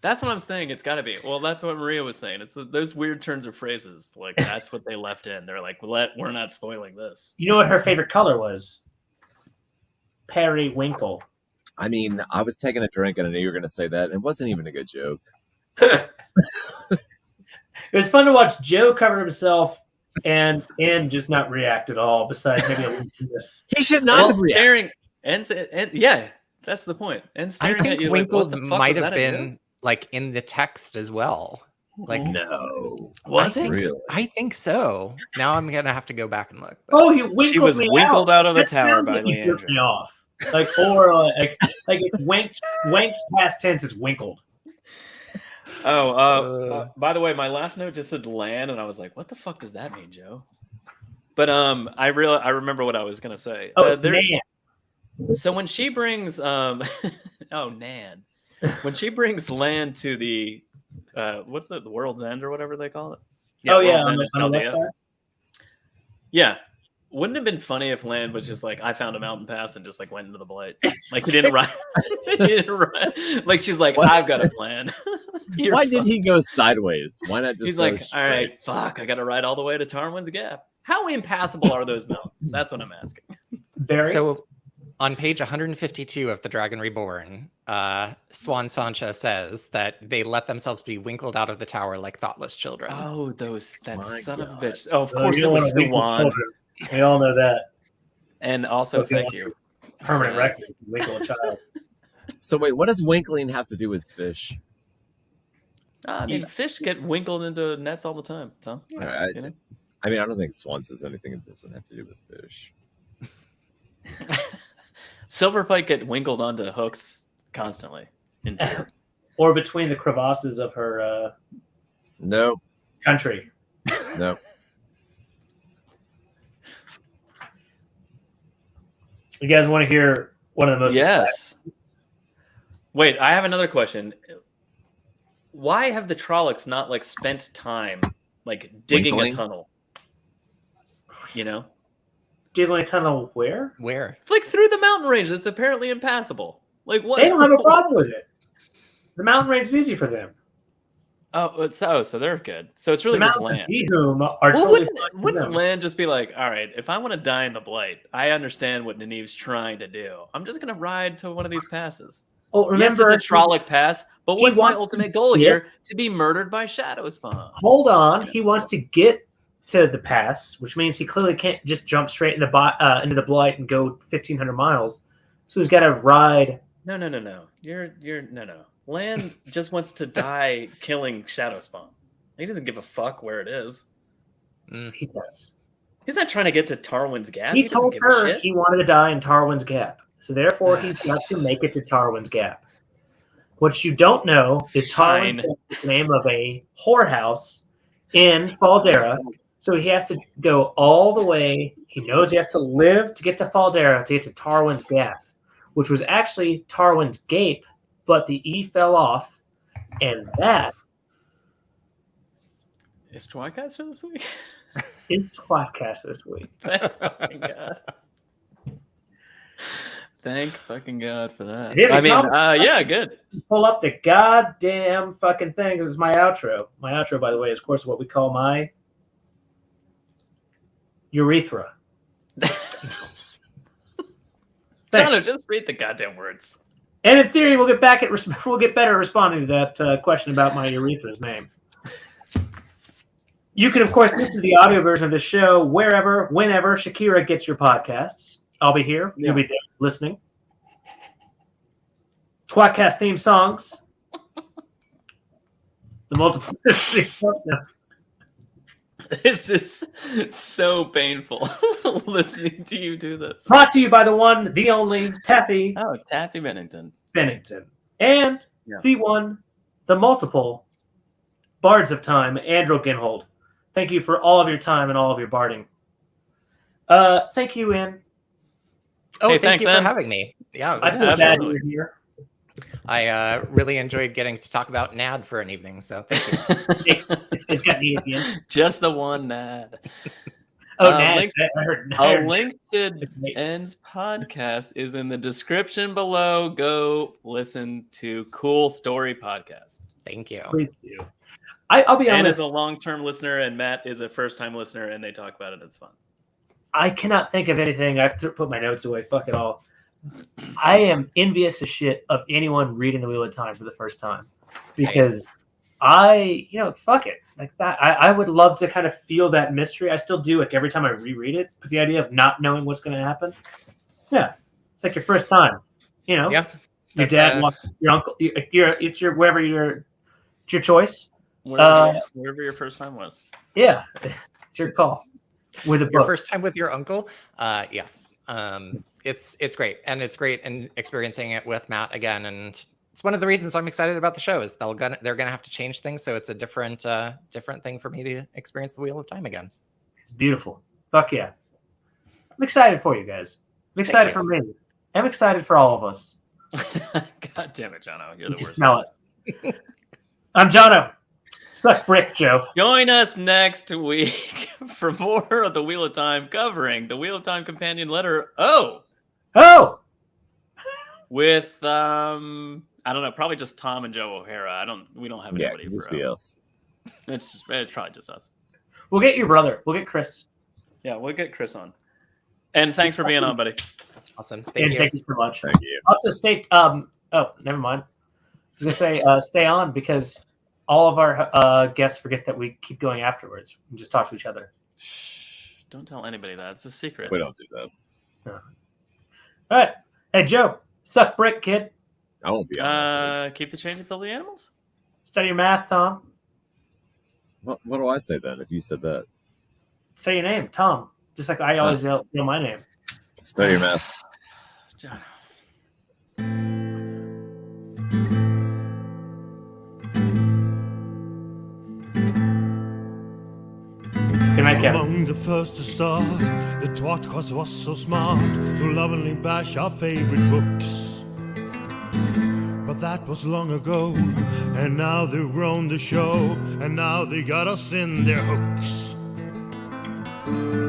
That's what I'm saying. It's got to be. Well, that's what Maria was saying. It's those weird turns of phrases. Like that's what they left in. They're like, we're not spoiling this. You know what her favorite color was? Periwinkle. I mean, I was taking a drink and I knew you were going to say that. It wasn't even a good joke. It was fun to watch Joe cover himself and just not react at all. Besides maybe a little this. He should not have reacted. Staring and yeah, that's the point. And I staring think at you winkled like, what the fuck might was have that a been like in the text as well. Like No. Was I it? think, Really? I think so. Now I'm gonna have to go back and look. but- Oh, you winkled She was me winkled out of the That tower sounds by like you flipped Leandra. me off. Like it's winked past tense is winkled. By the way, my last note just said land, and I was like, "What the fuck does that mean, Joe?" But I remember what I was gonna say. Oh, it's Nan. So when she brings Nan, when she brings land to the what's the World's End or whatever they call it? World's End in on the west Chaldea. side. Yeah. Wouldn't it have been funny if Land was just like, I found a mountain pass and just like went into the blight? Like he didn't run. He didn't run. Like she's like, I've got a plan. Why did he go sideways? Why not just He's go like, straight? all right, fuck, I got to ride all the way to Tarwin's Gap. How impassable are those mountains? That's what I'm asking. Barry. So on page 152 of The Dragon Reborn, Swan Sancha says that they let themselves be winkled out of the tower like thoughtless children. Oh, that My son of a God. bitch. Oh, of Oh, course you it don't was wanna winkle Swan. children. We all know that. And also, Okay. thank you. Permanent record. Winkle a child. So wait, what does winkling have to do with fish? I mean, fish get winkled into nets all the time. So, I you know? I mean, I don't think Swan says anything that doesn't have to do with fish. Silverpike get winkled onto hooks constantly. Or between the crevasses of her No, country. no. You guys want to hear one of the most Yes. Wait, I have another question. Why have the Trollocs not like spent time like digging Winkling? a tunnel? You know, digging a tunnel where? Where? like through the mountain range that's apparently impassable. Like what? They don't have a problem with it. The mountain range is easy for them. Oh, so they're good. So it's really The just mountains land. of Nehum are Well, totally fine for wouldn't them. land just be like, all right, if I want to die in the Blight, I understand what Nynaeve's trying to do. I'm just going to ride to one of these passes. Well, remember, yes, it's a Trolloc pass, but he what's my wants to ultimate goal get- here? To be murdered by Shadow Spawn. hold on. He wants to get to the pass, which means he clearly can't just jump straight into the Blight and go 1,500 miles. So he's got to ride. No. You're no. Lan just wants to die killing Shadow Spawn. He doesn't give a fuck where it is. He does. He's not trying to get to Tarwin's Gap. He doesn't told give a her shit. he wanted to die in Tarwin's Gap. So therefore, he's got to make it to Tarwin's Gap. What you don't know is Tarwin's Gap is the name of a whorehouse in Faldera. So he has to go all the way. He knows he has to live to get to Faldera to get to Tarwin's Gap, which was actually Tarwin's Gape, but the E fell off, and that Is tWoTcast for this week? is tWoTcast this week. Thank fucking God. Thank fucking God for that. Yeah, I mean, Tom- yeah, good. Pull up the goddamn fucking thing because it's my outro. My outro, by the way, is of course what we call my urethra. Jono, Thanks. just read the goddamn words. And in theory, we'll get better at responding to that question about my urethra's name. You can, of course, listen to the audio version of this show wherever, whenever Shakira gets your podcasts. I'll be here. You'll be there listening. tWoTcast theme songs. The multiple. This is so painful listening to you do this. Brought to you by the one, the only, Taffy Oh, Taffy Bennington. Bennington. And the one, the multiple, Bards of Time, Andrew Ginhold. Thank you for all of your time and all of your barding. Thank you, Ian. Oh, Hey, thank thanks, you Em. for having me. Yeah, it I was feel bad absolutely. you were here. I really enjoyed getting to talk about NAD for an evening. So thank you. It's got me at the end. Just the one Nad. Oh, Uh, Nat, links- I heard. A link to N's podcast is in the description below. Go listen to Cool Story Podcast. Thank you. Please do. I'll be Ann honest. is a long-term listener, and Matt is a first-time listener, and they talk about it. It's fun. I cannot think of anything. I have to put my notes away. Fuck it all. I am envious as shit of anyone reading The Wheel of Time for the first time because fuck it. Like that. I would love to kind of feel that mystery. I still do, like every time I reread it, but the idea of not knowing what's going to happen. Yeah. It's like your first time, Yeah. your That's, dad, your uncle, it's your choice. Wherever your first time was. Yeah. It's your call with a book. Your first time with your uncle. Yeah. It's great, and it's great and experiencing it with Matt again, and it's one of the reasons I'm excited about the show is they're gonna have to change things, so it's a different thing for me to experience the Wheel of Time again. It's beautiful. Fuck yeah. I'm excited for you guys. I'm excited for me. I'm excited for all of us. God damn it, Jono. You're You the can worst. smell it. I'm Jono. Suck brick, Joe. Join us next week for more of the Wheel of Time, covering the Wheel of Time companion letter O. Oh! With I don't know, probably just Tom and Joe O'Hara. We don't have anybody just for be O. us. It's probably just us. We'll get your brother. We'll get Chris. Yeah, we'll get Chris on. And thanks for being on, buddy. Awesome. Thank you so much. Thank you. Also, never mind. I was going to say, stay on because all of our guests forget that we keep going afterwards. We just talk to each other. Shh, don't tell anybody that. It's a secret. We don't do that. All right. Hey, Joe. Suck brick, kid. I won't be on. Keep the change and fill the animals? Study your math, Tom. What do I say then if you said that? Say your name, Tom. Just like I always yell my name. Study your math. John. Good night, Kevin. Among the first to start, the tWoTcast was so smart to lovingly bash our favorite books. But that was long ago, and now they've grown the show, and now they got us in their hooks.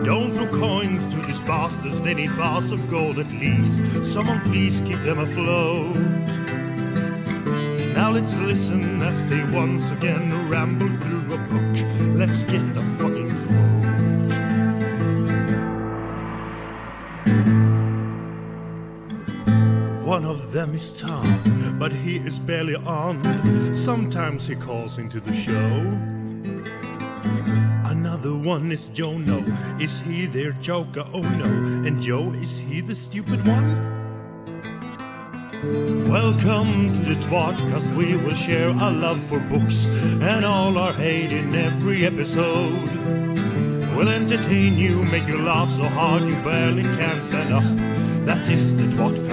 Don't throw coins to these bastards, they need bars of gold at least. Someone please keep them afloat. Now let's listen as they once again ramble through a book. Let's get the fucking quote. One of them is Tom, but he is barely on. Sometimes he calls into the show. Another one is Jono. Is he their joker? Oh no. And Joe, is he the stupid one? Welcome to the tWoTcast. We will share our love for books and all our hate in every episode. We'll entertain you, make you laugh so hard you barely can stand up. That is the tWoTcast.